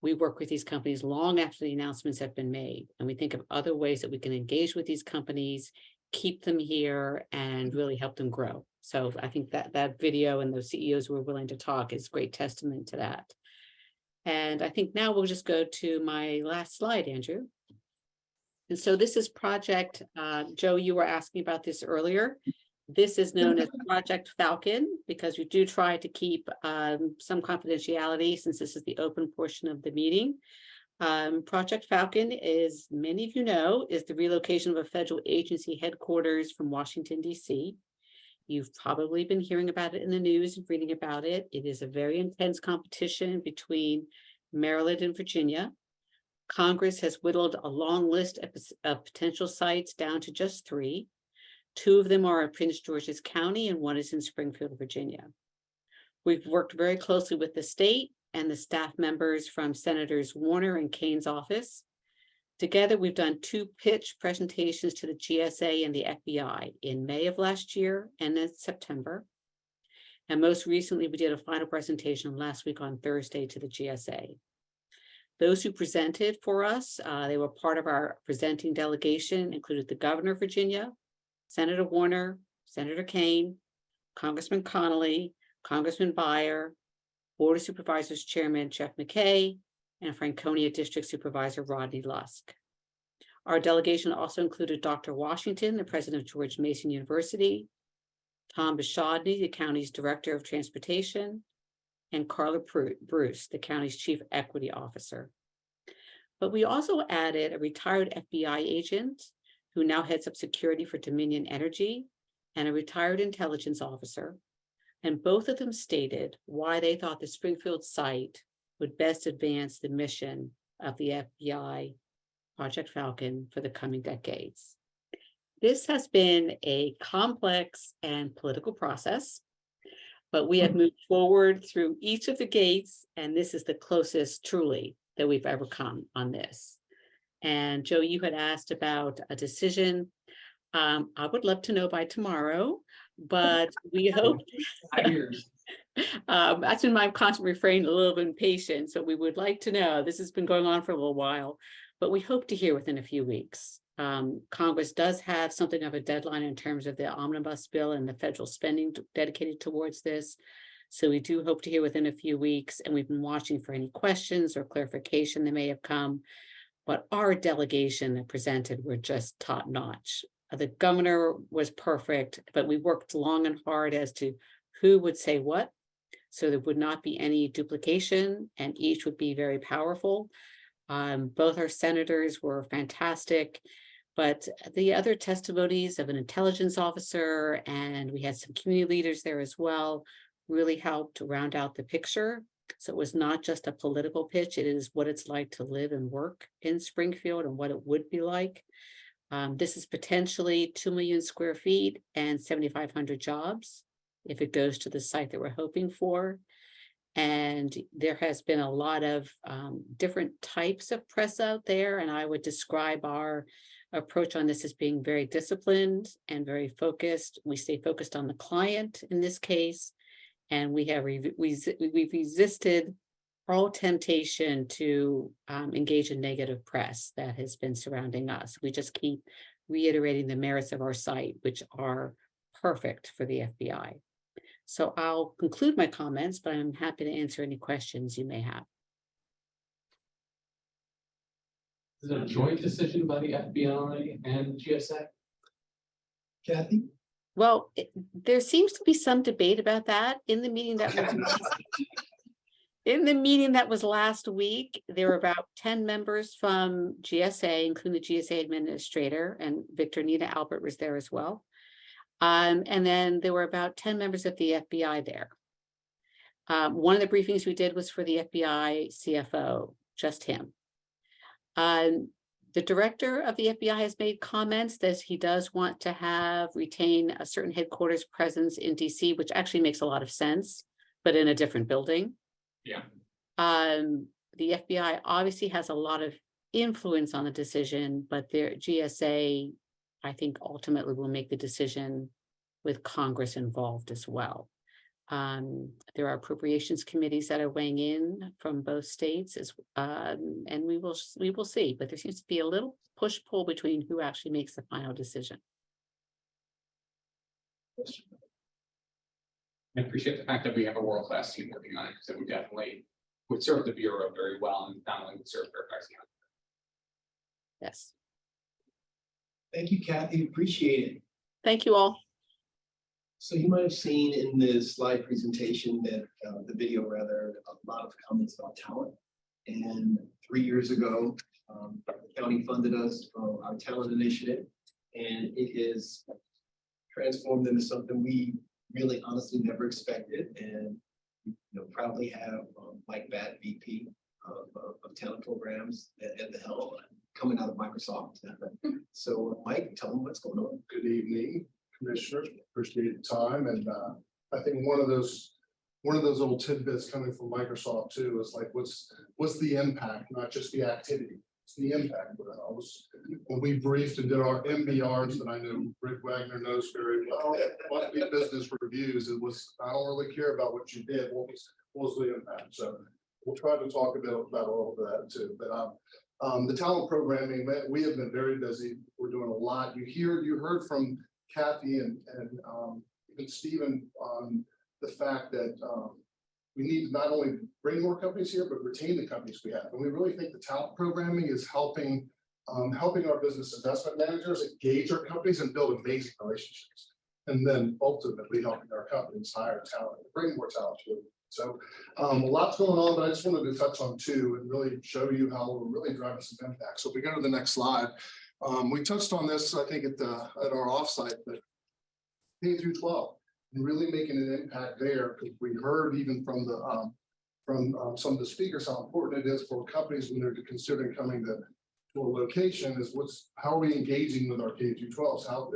we work with these companies long after the announcements have been made. And we think of other ways that we can engage with these companies, keep them here, and really help them grow. So I think that video and those CEOs who are willing to talk is great testament to that. And I think now we'll just go to my last slide, Andrew. And so this is Project, Joe, you were asking about this earlier. This is known as Project Falcon because we do try to keep some confidentiality since this is the open portion of the meeting. Project Falcon is, many of you know, is the relocation of a federal agency headquarters from Washington, D.C. You've probably been hearing about it in the news and reading about it. It is a very intense competition between Maryland and Virginia. Congress has whittled a long list of potential sites down to just 3. 2 of them are in Prince George's County and 1 is in Springfield, Virginia. We've worked very closely with the state and the staff members from Senators Warner and Kane's office. Together, we've done 2 pitch presentations to the GSA and the FBI in May of last year and in September. And most recently, we did a final presentation last week on Thursday to the GSA. Those who presented for us, they were part of our presenting delegation, included the governor of Virginia, Senator Warner, Senator Kane, Congressman Connolly, Congressman Beyer, Board of Supervisors Chairman Jeff McKay, and Franconia District Supervisor Rodney Lusk. Our delegation also included Dr. Washington, the president of George Mason University, Tom Bishadny, the county's director of transportation, and Carla Bruce, the county's chief equity officer. But we also added a retired FBI agent who now heads up security for Dominion Energy, and a retired intelligence officer. And both of them stated why they thought the Springfield site would best advance the mission of the FBI Project Falcon for the coming decades. This has been a complex and political process, but we have moved forward through each of the gates, and this is the closest truly that we've ever come on this. And Joe, you had asked about a decision. I would love to know by tomorrow, but we hope. That's been my constant refrain, a little bit impatient. So we would like to know. This has been going on for a little while, but we hope to hear within a few weeks. Congress does have something of a deadline in terms of the omnibus bill and the federal spending dedicated towards this. So we do hope to hear within a few weeks, and we've been watching for any questions or clarification that may have come. But our delegation that presented were just top notch. The governor was perfect, but we worked long and hard as to who would say what, so there would not be any duplication, and each would be very powerful. Both our senators were fantastic, but the other testimonies of an intelligence officer, and we had some community leaders there as well, really helped to round out the picture. So it was not just a political pitch, it is what it's like to live and work in Springfield and what it would be like. This is potentially 2 million square feet and 7,500 jobs if it goes to the site that we're hoping for. And there has been a lot of different types of press out there, and I would describe our approach on this as being very disciplined and very focused. We stay focused on the client in this case, and we've resisted all temptation to engage in negative press that has been surrounding us. We just keep reiterating the merits of our site, which are perfect for the FBI. So I'll conclude my comments, but I'm happy to answer any questions you may have. Is it a joint decision by the FBI and GSA? Kathy? Well, there seems to be some debate about that in the meeting that was In the meeting that was last week, there were about 10 members from GSA, including the GSA administrator, and Victor Nina Albert was there as well. And then there were about 10 members of the FBI there. One of the briefings we did was for the FBI CFO, just him. The director of the FBI has made comments that he does want to retain a certain headquarters presence in DC, which actually makes a lot of sense, but in a different building. Yeah. The FBI obviously has a lot of influence on the decision, but their GSA, I think, ultimately will make the decision with Congress involved as well. There are appropriations committees that are weighing in from both states, and we will see. But there seems to be a little push-pull between who actually makes the final decision. I appreciate the fact that we have a world-class team working on it, because it would definitely serve the Bureau very well, and not only would serve Fairfax County. Yes. Thank you, Kathy. Appreciate it. Thank you all. So you might have seen in the slide presentation that, the video rather, a lot of comments about talent. And 3 years ago, the county funded us for our talent initiative, and it has transformed into something we really honestly never expected. And proudly have Mike Batt, VP of talent programs at the helm, coming out of Microsoft. So Mike, tell them what's going on. Good evening, commissioners. Appreciate the time. And I think one of those little tidbits coming from Microsoft too is like, what's the impact, not just the activity, it's the impact. When we briefed and did our MBRs that I know Rick Wagner knows very well, monthly business reviews, it was, I don't really care about what you did, what was the impact. So we'll try to talk a bit about all of that too. But the talent programming, we have been very busy. We're doing a lot. You heard from Kathy and even Stephen on the fact that we need to not only bring more companies here, but retain the companies we have. And we really think the talent programming is helping our business investment managers engage our companies and build amazing relationships. And then ultimately helping our companies hire talent, bring more talent to it. So a lot's going on, but I just wanted to touch on two and really show you how we're really driving some impact. So if we go to the next slide, we touched on this, I think, at our offsite, but K through 12, and really making an impact there, because we heard even from some of the speakers how important it is for companies when they're considering coming to a location. Is how are we engaging with our K through 12s? How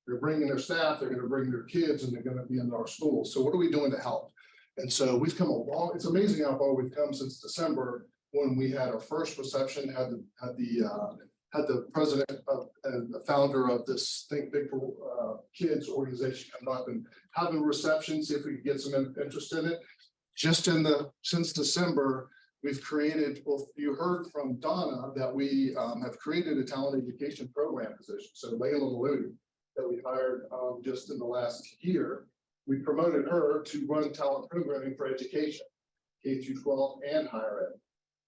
they're bringing their staff, they're going to bring their kids, and they're going to be in our schools. So what are we doing to help? And so we've come a long. It's amazing how far we've come since December, when we had our first reception. Had the president and the founder of this Think Big for Kids organization come up and have a reception, see if we could get some interest in it. Just since December, we've created. Well, you heard from Donna that we have created a talent education program position. So Layla Maloney, that we hired just in the last year. We promoted her to run talent programming for education, K through 12 and higher ed.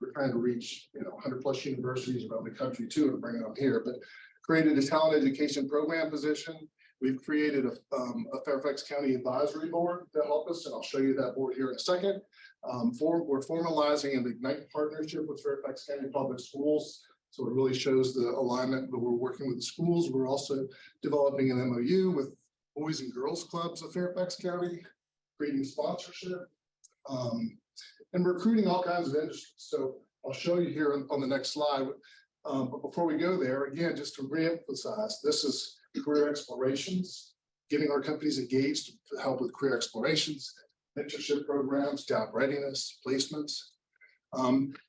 We're trying to reach 100+ universities around the country too, and bring them here. But created a talent education program position. We've created a Fairfax County advisory board to help us, and I'll show you that board here in a second. We're formalizing an Ignite partnership with Fairfax County Public Schools. So it really shows the alignment that we're working with the schools. We're also developing an MOU with Boys and Girls Clubs of Fairfax County, creating sponsorship, and recruiting all kinds of industries. So I'll show you here on the next slide. But before we go there, again, just to reemphasize, this is career explorations, getting our companies engaged to help with career explorations, mentorship programs, job readiness, placements.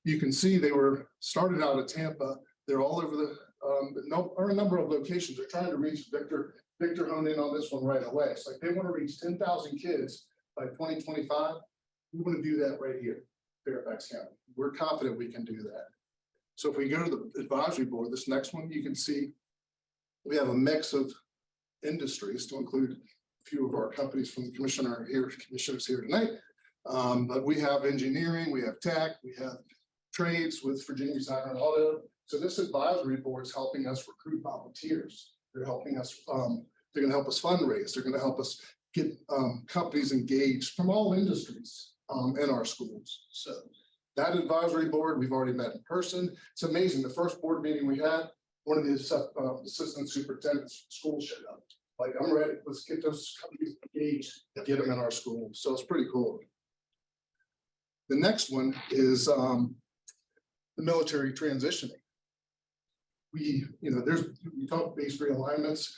You can see they were started out at Tampa. They're all over a number of locations. They're trying to reach Victor honed in on this one right away. It's like they want to reach 10,000 kids by 2025. We want to do that right here, Fairfax County. We're confident we can do that. So if we go to the advisory board, this next one, you can see we have a mix of industries to include a few of our companies from the commissioners here tonight. But we have engineering, we have tech, we have trades with Virginia Design and Auto. So this advisory board is helping us recruit volunteers. They're helping us, they're going to help us fundraise. They're going to help us get companies engaged from all industries in our schools. So that advisory board, we've already met in person. It's amazing. The first board meeting we had, one of the assistant superintendents schools showed up. Like, I'm ready. Let's get those companies engaged, get them in our school. So it's pretty cool. The next one is the military transitioning. We talk base realignments.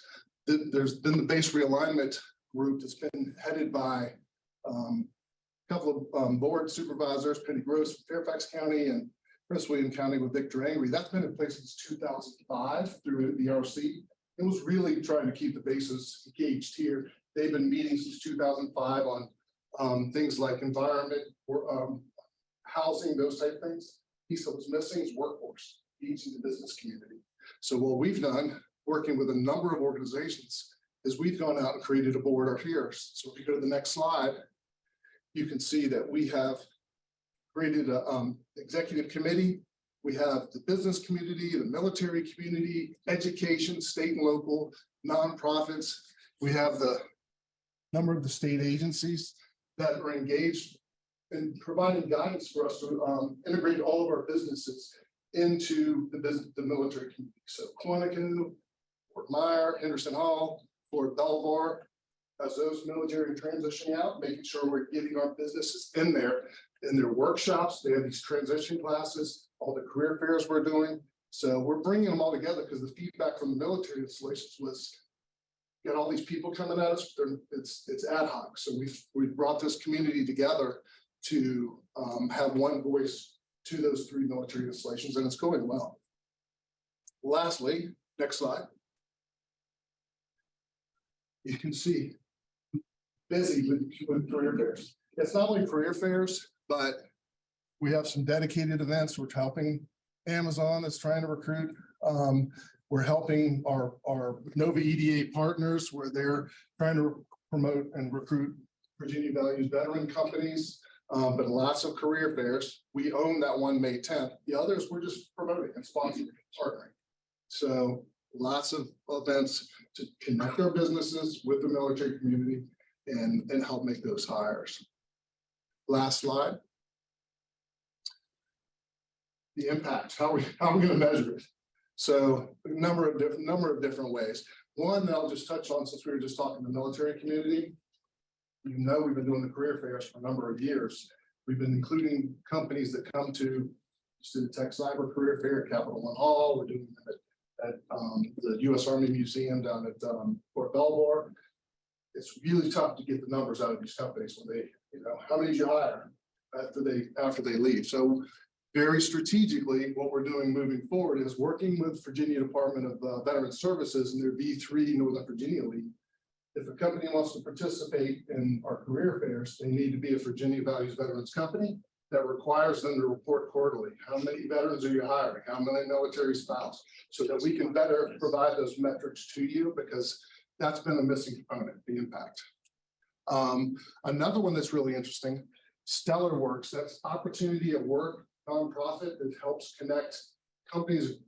There's been the base realignment group that's been headed by a couple of board supervisors, Penny Gross from Fairfax County and Prince William County with Victor Angry. That's been in place since 2005 through the RC. It was really trying to keep the bases engaged here. They've been meeting since 2005 on things like environment or housing, those type of things. Piece that was missing is workforce, engaging the business community. So what we've done, working with a number of organizations, is we've gone out and created a board here. So if you go to the next slide, you can see that we have created a executive committee. We have the business community, the military community, education, state and local, nonprofits. We have the number of the state agencies that are engaged in providing guidance for us to integrate all of our businesses into the military community. So Quantico, Fort Myer, Henderson Hall, Fort Belvoir, as those military transitioning out, making sure we're getting our businesses in there, in their workshops. They have these transition classes, all the career fairs we're doing. So we're bringing them all together because the feedback from the military installations was, got all these people coming at us, it's ad hoc. So we've brought this community together to have one voice to those 3 military installations, and it's going well. Lastly, next slide. You can see busy with career fairs. It's not only career fairs, but we have some dedicated events. We're helping Amazon that's trying to recruit. We're helping our Nova EDA partners where they're trying to promote and recruit Virginia Values veteran companies, but lots of career fairs. We own that one May 10th. The others we're just promoting and sponsoring, partnering. So lots of events to connect our businesses with the military community and help make those hires. Last slide. The impact, how are we going to measure it? So a number of different ways. One that I'll just touch on, since we were just talking to the military community. You know, we've been doing the career fairs for a number of years. We've been including companies that come to the Tech Cyber Career Fair at Capitol One Hall. We're doing them at the U.S. Army Museum down at Fort Belvoir. It's really tough to get the numbers out of these companies when they, how many did you hire after they leave? So very strategically, what we're doing moving forward is working with Virginia Department of Veterans Services and their V3 Northern Virginia League. If a company wants to participate in our career fairs, they need to be a Virginia Values Veterans company that requires them to report quarterly. How many veterans are you hiring? How many military spouses? So that we can better provide those metrics to you, because that's been a missing component, the impact. Another one that's really interesting, Stellar Works, that's Opportunity at Work nonprofit that helps connect companies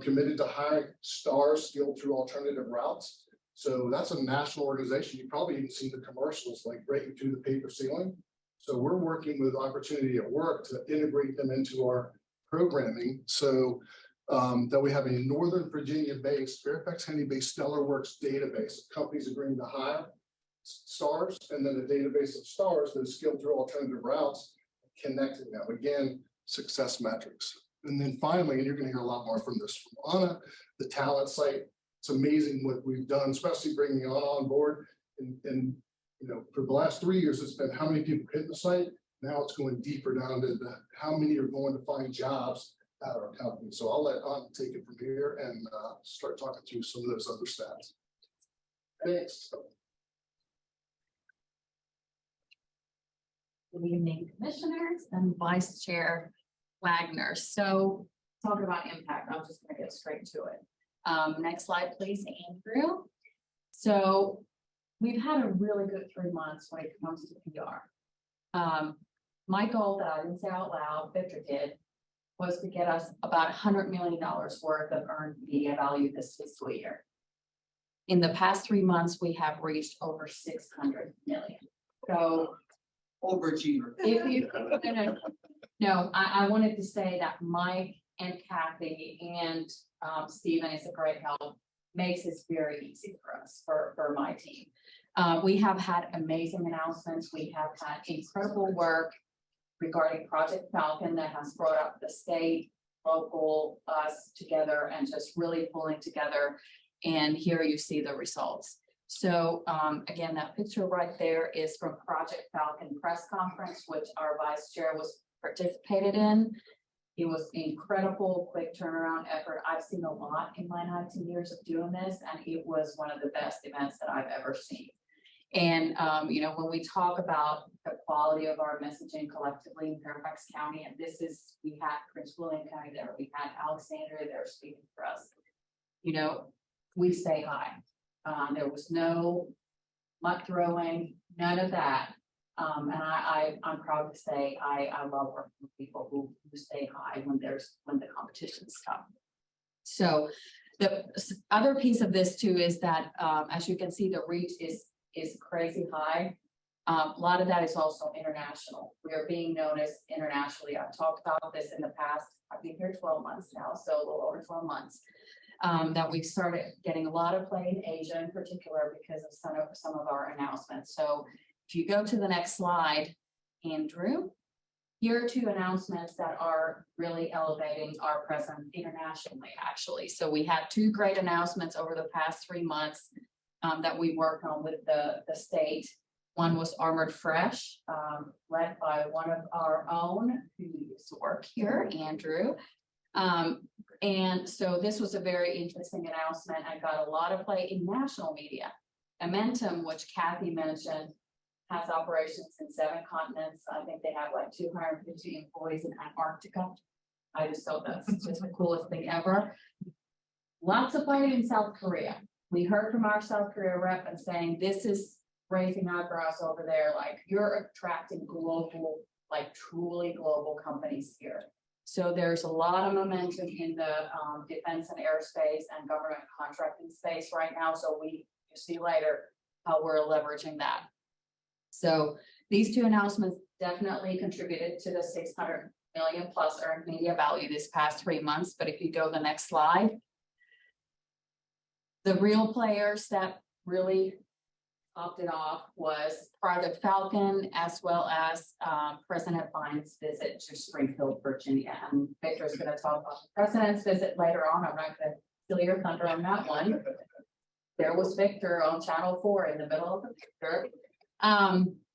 committed to hiring stars skilled through alternative routes. So that's a national organization. You probably even seen the commercials like breaking through the paper ceiling. So we're working with Opportunity at Work to integrate them into our programming so that we have a Northern Virginia-based, Fairfax County-based Stellar Works database of companies agreeing to hire stars, and then a database of stars that is skilled through alternative routes, connecting them. Again, success metrics. And then finally, and you're going to hear a lot more from this from Anna, the talent site. It's amazing what we've done, especially bringing Anna on board. And for the last 3 years, it's been how many people hit the site. Now it's going deeper down to how many are going to find jobs at our company. So I'll let Anna take it from here and start talking through some of those other stats. Thanks. Good evening, commissioners and Vice Chair Wagner. So talking about impact, I'm just going to get straight to it. Next slide, please, Andrew. So we've had a really good 3 months when it comes to PR. My goal that I didn't say out loud, Victor did, was to get us about $100 million worth of earned media value this fiscal year. In the past 3 months, we have reached over 600 million. So Overachiever. If you, no, I wanted to say that Mike and Kathy and Stephen is a great help, makes this very easy for us, for my team. We have had amazing announcements. We have had incredible work regarding Project Falcon that has brought up the state, local, us together and just really pulling together. And here you see the results. So again, that picture right there is from Project Falcon press conference, which our vice chair was participated in. It was incredible, quick turnaround effort. I've seen a lot in my 19 years of doing this, and it was one of the best events that I've ever seen. And, you know, when we talk about the quality of our messaging collectively in Fairfax County, and this is, we had Prince William County there, we had Alexandria there speaking for us. You know, we say hi. There was no muck throwing, none of that. And I'm proud to say I love working with people who stay high when the competition's tough. So the other piece of this too is that, as you can see, the reach is crazy high. A lot of that is also international. We are being noticed internationally. I've talked about this in the past. I've been here 12 months now, so a little over 12 months. That we've started getting a lot of play in Asia in particular because of some of our announcements. So if you go to the next slide, Andrew, here are two announcements that are really elevating our presence internationally, actually. So we had two great announcements over the past 3 months that we worked on with the state. One was Armored Fresh, led by one of our own who used to work here, Andrew. And so this was a very interesting announcement. I got a lot of play in national media. Amentum, which Kathy mentioned, has operations in 7 continents. I think they have like 250 employees in Antarctica. I just thought that's just the coolest thing ever. Lots of play in South Korea. We heard from our South Korea rep and saying, this is raising eyebrows over there. Like, you're attracting global, like truly global companies here. So there's a lot of momentum in the defense and aerospace and government contracting space right now. So you'll see later how we're leveraging that. So these two announcements definitely contributed to the 600 million plus earned media value this past 3 months. But if you go to the next slide, the real players that really opted off was Project Falcon, as well as President Biden's visit to Springfield, Virginia. And Victor's going to talk about the president's visit later on. I'm not going to steal your thunder on that one. There was Victor on Channel 4 in the middle of the picture.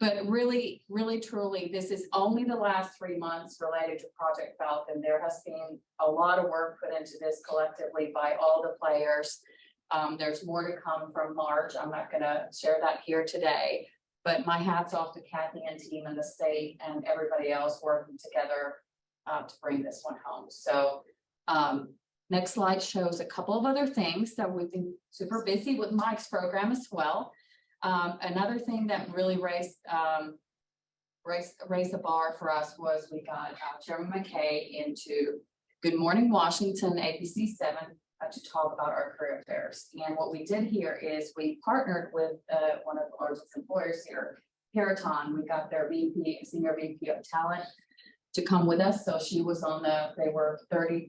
But really, really, truly, this is only the last 3 months related to Project Falcon. There has been a lot of work put into this collectively by all the players. There's more to come from March. I'm not going to share that here today, but my hat's off to Kathy and team and the state and everybody else working together to bring this one home. So next slide shows a couple of other things that we've been super busy with Mike's program as well. Another thing that really raised the bar for us was we got Chairman McKay into Good Morning Washington, ABC 7, to talk about our career fairs. And what we did here is we partnered with one of the largest employers here, Peraton. We got their senior VP of talent to come with us. So she was on they were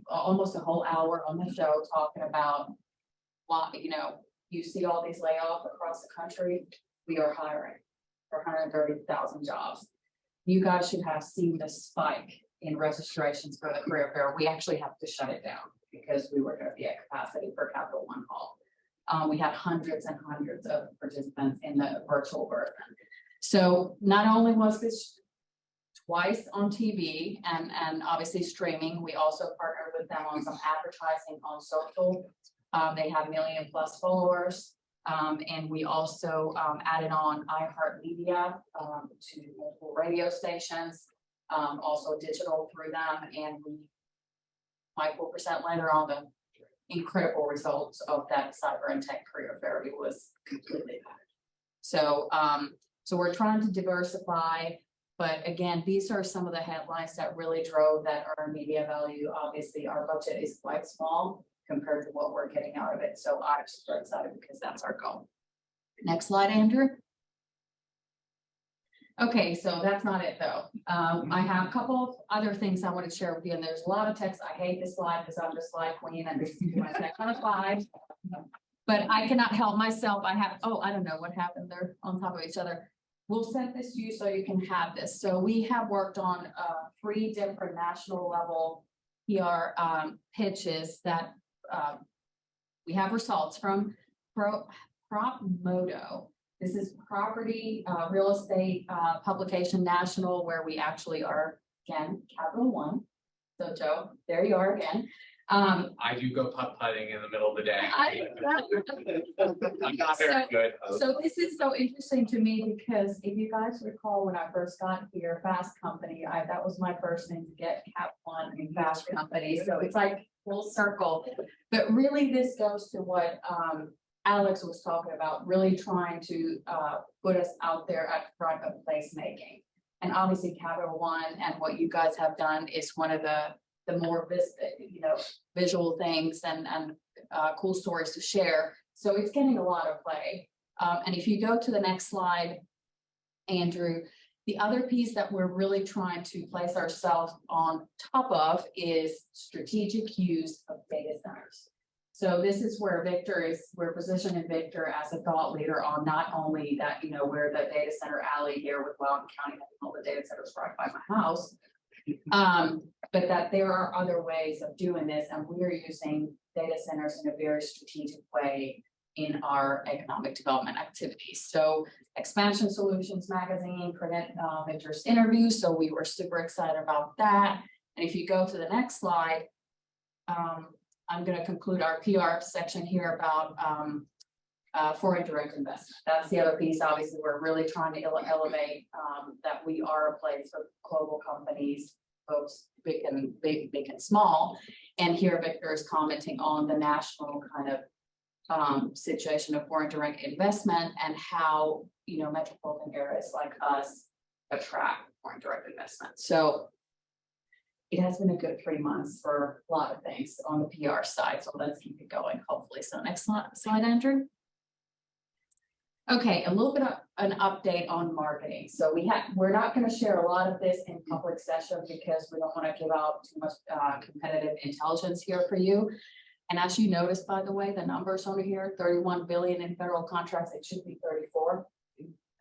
almost a whole hour on the show talking about why, you see all these layoffs across the country. We are hiring for 130,000 jobs. You guys should have seen the spike in registrations for the career fair. We actually have to shut it down because we were going to be at capacity for Capital One Hall. We had hundreds and hundreds of participants in the virtual version. So not only was this twice on TV and obviously streaming, we also partnered with them on some advertising on social. They have 1 million+ followers. And we also added on iHeartMedia to multiple radio stations, also digital through them. And Mike will present later on the incredible results of that cyber and tech career fair. It was completely packed. So, so we're trying to diversify, but again, these are some of the headlines that really drove that earned media value. Obviously, our budget is quite small compared to what we're getting out of it. So I'm super excited because that's our goal. Next slide, Andrew. Okay, so that's not it though. I have a couple of other things I want to share with you, and there's a lot of text. I hate this slide because I'm the slide queen and this is my second slide. But I cannot help myself. I have, oh, I don't know what happened. They're on top of each other. We'll send this to you so you can have this. So we have worked on 3 different national level PR pitches that we have results from PropModo. This is property real estate publication national, where we actually are, again, Capital One. So Joe, there you are again. I do go putt-putting in the middle of the day. I'm not very good. So this is so interesting to me because if you guys recall, when I first got here, Fast Company, that was my first thing to get Cap One and Fast Company. So it's like full circle. But really this goes to what Alex was talking about, really trying to put us out there at front of placemaking. And obviously Capital One and what you guys have done is one of the more visual things and cool stories to share. So it's getting a lot of play. And if you go to the next slide, Andrew, the other piece that we're really trying to place ourselves on top of is strategic use of data centers. So this is where we're positioning Victor as a thought leader on not only that, we're the data center alley here with Loudoun County, all the data centers right by my house, but that there are other ways of doing this, and we're using data centers in a very strategic way in our economic development activities. So Expansion Solutions Magazine printed Victor's interview, so we were super excited about that. And if you go to the next slide, I'm going to conclude our PR section here about foreign direct investment. That's the other piece. Obviously, we're really trying to elevate that we are a place for global companies, folks big and small. And here Victor is commenting on the national kind of situation of foreign direct investment and how, metropolitan areas like us attract foreign direct investment. So it has been a good 3 months for a lot of things on the PR side. So let's keep it going, hopefully. So next slide, Andrew. Okay, a little bit of an update on marketing. So we're not going to share a lot of this in public session because we don't want to give out too much competitive intelligence here for you. And as you noticed, by the way, the numbers on here, 31 billion in federal contracts, it should be 34,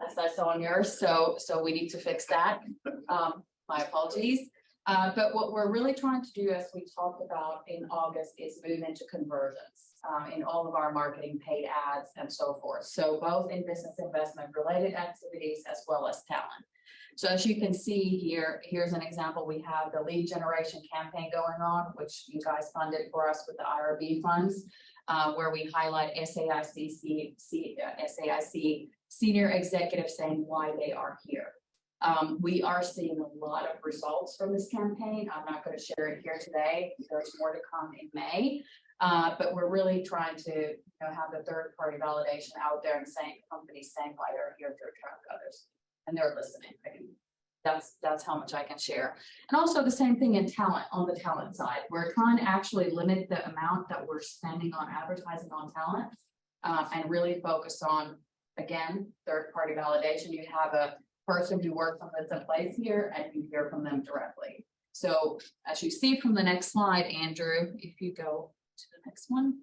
as I saw on yours. So we need to fix that. My apologies. But what we're really trying to do, as we talked about in August, is move into conversions in all of our marketing, paid ads, and so forth. So both in business investment related activities as well as talent. So as you can see here, here's an example. We have the lead generation campaign going on, which you guys funded for us with the IRB funds, where we highlight SAIC senior executives saying why they are here. We are seeing a lot of results from this campaign. I'm not going to share it here today. There's more to come in May, but we're really trying to have the third party validation out there and companies saying why they're here to attract others, and they're listening. That's how much I can share. And also the same thing in talent, on the talent side. We're trying to actually limit the amount that we're spending on advertising on talent and really focus on, again, third party validation. You have a person who works on that's in place here and you hear from them directly. So as you see from the next slide, Andrew, if you go to the next one,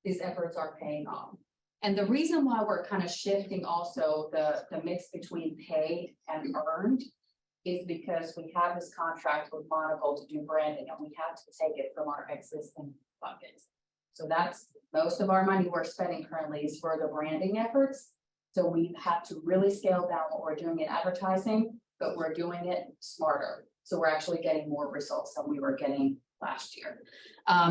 these efforts are paying off. And the reason why we're kind of shifting also the mix between paid and earned is because we have this contract with Monocle to do branding and we have to take it from our existing buckets. So that's most of our money we're spending currently is for the branding efforts. So we have to really scale down what we're doing in advertising, but we're doing it smarter. So we're actually getting more results than we were getting last year.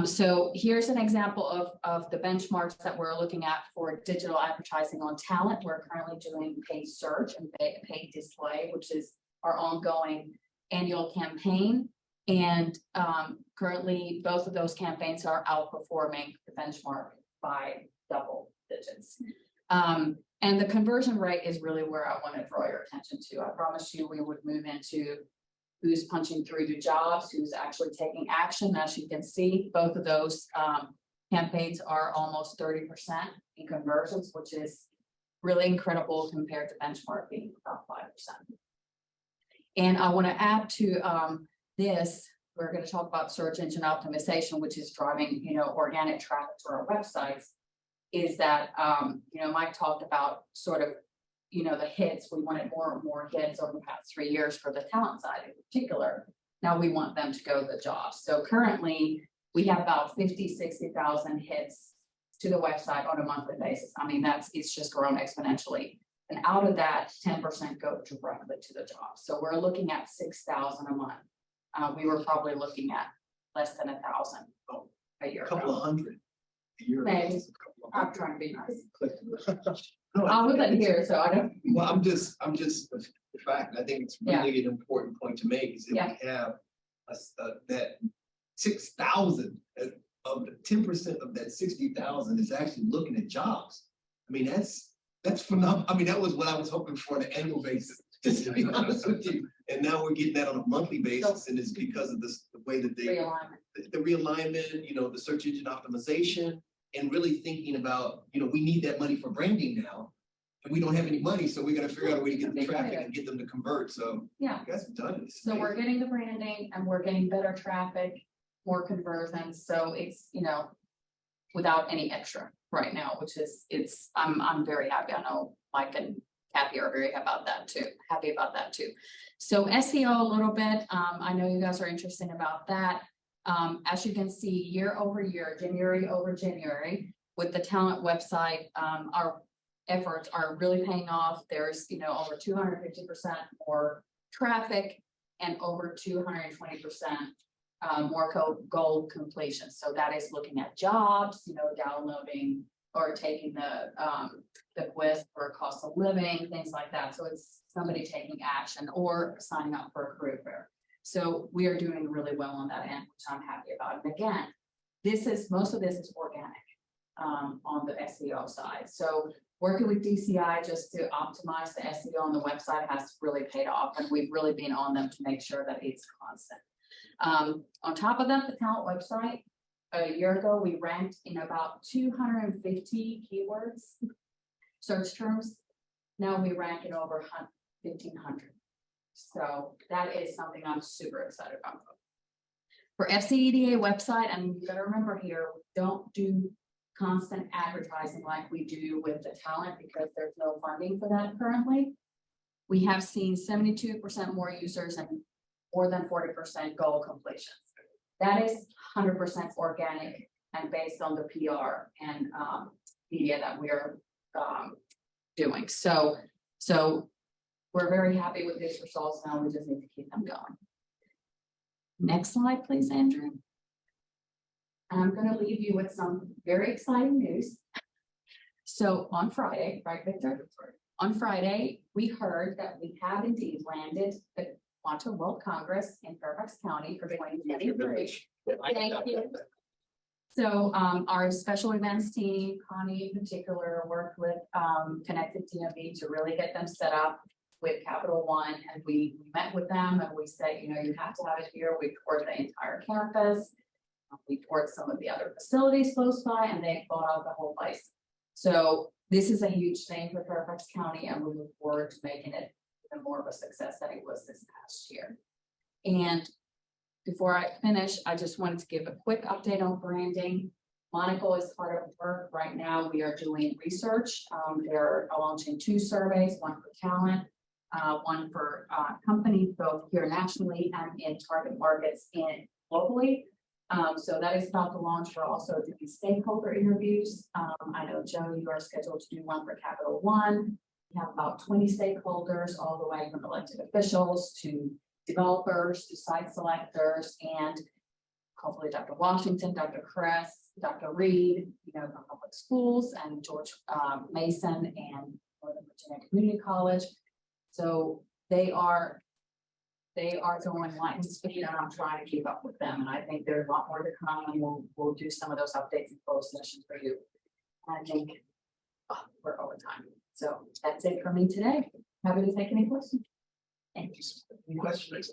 So here's an example of the benchmarks that we're looking at for digital advertising on talent. We're currently doing paid search and paid display, which is our ongoing annual campaign. And currently both of those campaigns are outperforming the benchmark by double digits. And the conversion rate is really where I want to draw your attention to. I promised you we would move into who's punching through to jobs, who's actually taking action. As you can see, both of those campaigns are almost 30% in conversions, which is really incredible compared to benchmark being about 5%. And I want to add to this, we're going to talk about search engine optimization, which is driving, organic traffic to our websites. Is that, Mike talked about sort of, the hits. We wanted more and more hits over the past 3 years for the talent side in particular. Now we want them to go to the jobs. So currently we have about 60,000 hits to the website on a monthly basis. I mean, it's just grown exponentially. And out of that, 10% go directly to the job. So we're looking at 6,000 a month. We were probably looking at less than 1,000 a year. A couple of hundred. a year. Maybe. I'm trying to be nice. No, I wasn't here, so I don't. Well, I'm just, the fact, I think it's really an important point to make is that we have that 6,000 of the 10% of that 60,000 is actually looking at jobs. I mean, that's phenomenal. I mean, that was what I was hoping for on an annual basis, just to be honest with you. And now we're getting that on a monthly basis, and it's because of this, the way that the realignment, the search engine optimization, and really thinking about, we need that money for branding now. And we don't have any money, so we got to figure out a way to get the traffic and get them to convert. So yeah, you guys have done it. So we're getting the branding and we're getting better traffic, more conversions. So it's, without any extra right now, which is, I'm very happy. I know Mike and Kathy are very happy about that too. So SEO a little bit. I know you guys are interested about that. As you can see, year over year, January over January, with the talent website, our efforts are really paying off. There's, over 250% more traffic and over 220% more goal completion. So that is looking at jobs, downloading or taking the quiz for cost of living, things like that. So it's somebody taking action or signing up for a career fair. So we are doing really well on that end, which I'm happy about. And again, most of this is organic on the SEO side. So working with DCI just to optimize the SEO on the website has really paid off, and we've really been on them to make sure that it's constant. On top of that, the talent website, a year ago, we ranked in about 250 keywords, search terms. Now we rank in over 1,500. So that is something I'm super excited about. For FCEDA website, and you gotta remember here, we don't do constant advertising like we do with the talent because there's no funding for that currently. We have seen 72% more users and more than 40% goal completions. That is 100% organic and based on the PR and media that we are doing. So we're very happy with these results now. We just need to keep them going. Next slide, please, Andrew. I'm going to leave you with some very exciting news. So on Friday, right, Victor? On Friday, we heard that we have indeed landed the Quantum World Congress in Fairfax County for 2023. Thank you. So our special events team, Connie in particular, worked with Connected DMV to really get them set up with Capital One, and we met with them and we said, you have to have it here. We toured the entire campus. We toured some of the other facilities close by, and they bought out the whole place. So this is a huge thing for Fairfax County, and we look forward to making it even more of a success than it was this past year. And before I finish, I just wanted to give a quick update on branding. Monaco is hard at work right now. We are doing research. They're launching 2 surveys, one for talent, one for companies, both here nationally and in target markets and locally. So that is about to launch. We're also doing stakeholder interviews. I know, Joe, you are scheduled to do one for Capital One. We have about 20 stakeholders, all the way from elected officials to developers to site selectors, and hopefully Dr. Washington, Dr. Kress, Dr. Reed, from public schools, and George Mason and Northern Virginia Community College. So they are going lightning speed, and I'm trying to keep up with them. And I think there's a lot more to come, and we'll do some of those updates in closed sessions for you. And I think we're over time. So that's it for me today. Happy to take any questions. Thank you. Any questions?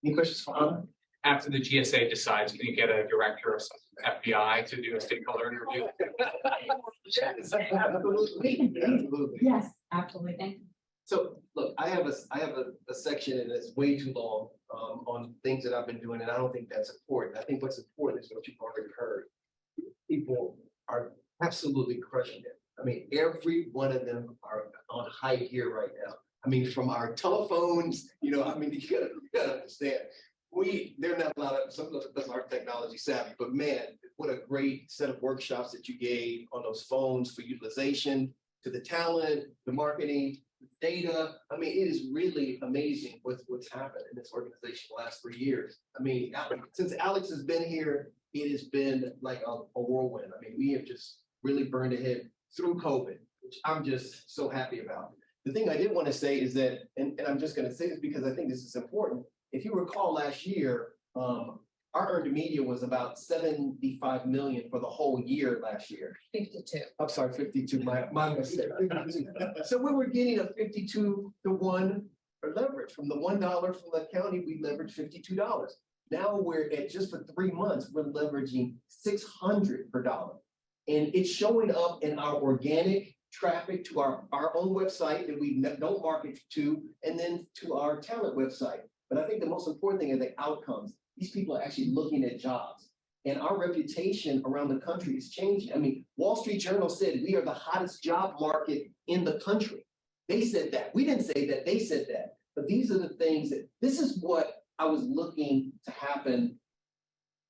Any questions for Anna? After the GSA decides, can you get a director of FBI to do a stakeholder interview? Yes, absolutely, absolutely. Yes, absolutely. Thank you. So, look, I have a section and it's way too long, on things that I've been doing, and I don't think that's important. I think what's important is what you've already heard. People are absolutely crushing it. I mean, every one of them are on high gear right now. I mean, from our telephones, you know, I mean, you gotta understand. They're not a lot of, some of us aren't technology savvy, but man, what a great set of workshops that you gave on those phones for utilization, to the talent, the marketing, data. I mean, it is really amazing what's happened in this organization the last 3 years. I mean, since Alex has been here, it has been like a whirlwind. I mean, we have just really burned ahead through COVID, which I'm just so happy about. The thing I did want to say is that, and I'm just going to say this because I think this is important. If you recall last year, our earned media was about 75 million for the whole year last year. 52. I'm sorry, 52, my mistake. So we were getting a 52 to 1 leverage. From the $1 from the county, we leveraged $52. Now we're at, just for 3 months, we're leveraging 600 per dollar. And it's showing up in our organic traffic to our own website that we don't market to, and then to our talent website. But I think the most important thing are the outcomes. These people are actually looking at jobs, and our reputation around the country is changing. I mean, Wall Street Journal said we are the hottest job market in the country. They said that. We didn't say that. They said that. But these are the things this is what I was looking to happen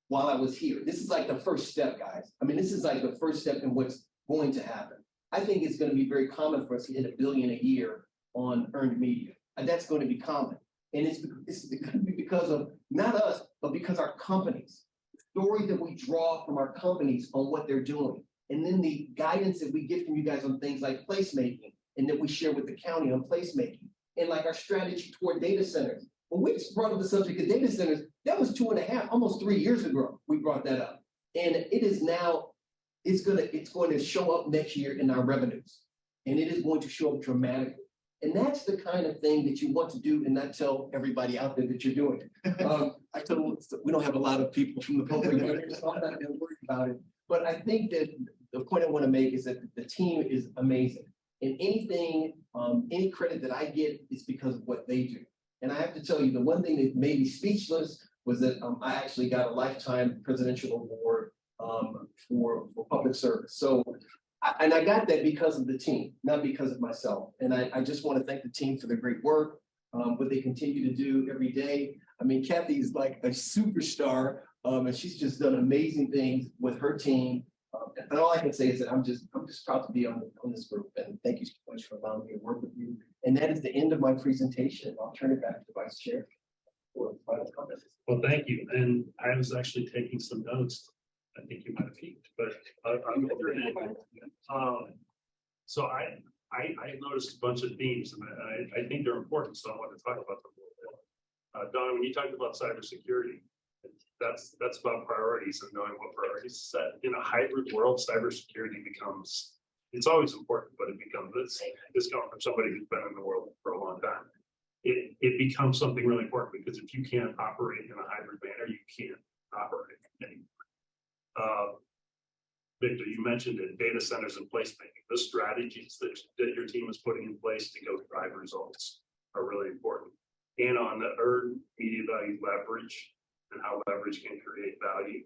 while I was here. This is like the first step, guys. I mean, this is like the first step in what's going to happen. I think it's going to be very common for us to hit $1 billion a year on earned media, and that's going to be common. And it's going to be because of not us, but because our companies, the story that we draw from our companies on what they're doing. And then the guidance that we get from you guys on things like placemaking, and that we share with the county on placemaking, and like our strategy toward data centers. When we brought up the subject of data centers, that was 2.5, almost 3 years ago, we brought that up. And it is now, it's going to show up next year in our revenues. And it is going to show up dramatically. And that's the kind of thing that you want to do and not tell everybody out there that you're doing. I told we don't have a lot of people from the public, so I'm not going to worry about it. But I think that the point I want to make is that the team is amazing. And anything, any credit that I get is because of what they do. And I have to tell you, the one thing that made me speechless was that I actually got a lifetime presidential award for public service. So, and I got that because of the team, not because of myself. And I just want to thank the team for the great work, what they continue to do every day. I mean, Kathy is like a superstar, and she's just done amazing things with her team. And all I can say is that I'm just proud to be on this group. And thank you so much for allowing me to work with you. And that is the end of my presentation. I'll turn it back to the Vice Chair for final comments. Well, thank you. And I was actually taking some notes. I think you might have peeked, but I'm go through it. So I noticed a bunch of themes, and I think they're important, so I want to talk about them a little bit. Donna, when you talked about cybersecurity, that's about priorities and knowing what priorities to set. In a hybrid world, cybersecurity becomes, it's always important, but it becomes this coming from somebody who's been in the world for a long time. It becomes something really important, because if you can't operate in a hybrid manner, you can't operate anymore. Victor, you mentioned it, data centers and placemaking. The strategies that your team is putting in place to go drive results are really important. And on the earned media value leverage and how leverage can create value.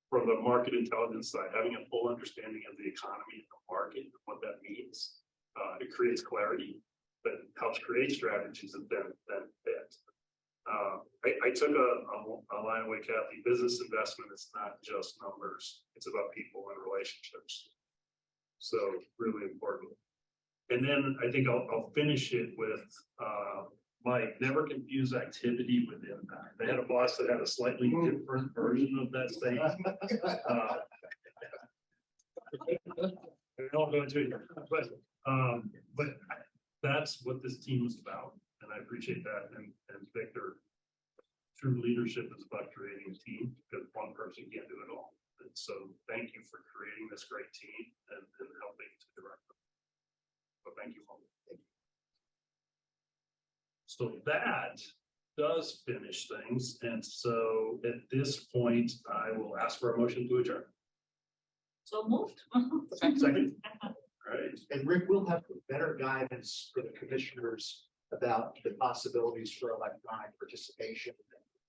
From the market intelligence side, having a full understanding of the economy and the market and what that means, it creates clarity that helps create strategies that then fit. I took a line away, Kathy. Business investment is not just numbers; it's about people and relationships. So really important. And then I think I'll finish it with Mike. Never confuse activity with impact. They had a boss that had a slightly different version of that saying. I don't go into it, but that's what this team is about, and I appreciate that. And Victor, true leadership is about creating a team, because one person can't do it all. And so thank you for creating this great team and helping to direct them. So thank you all. So that does finish things. And so at this point, I will ask for a motion to adjourn. So moved. Second. Right. And Rick, we'll have better guidance for the commissioners about the possibilities for electronic participation.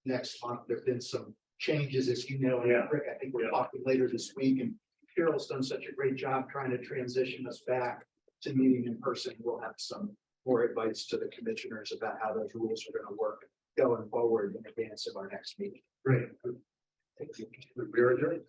Next month, there've been some changes, as you know, and Yeah. Rick, I think we're Yeah. talking later this week, and Carol's done such a great job trying to transition us back to meeting in person. We'll have some more advice to the commissioners about how those rules are gonna work going forward in advance of our next meeting. Great. Thank you. We are adjourned.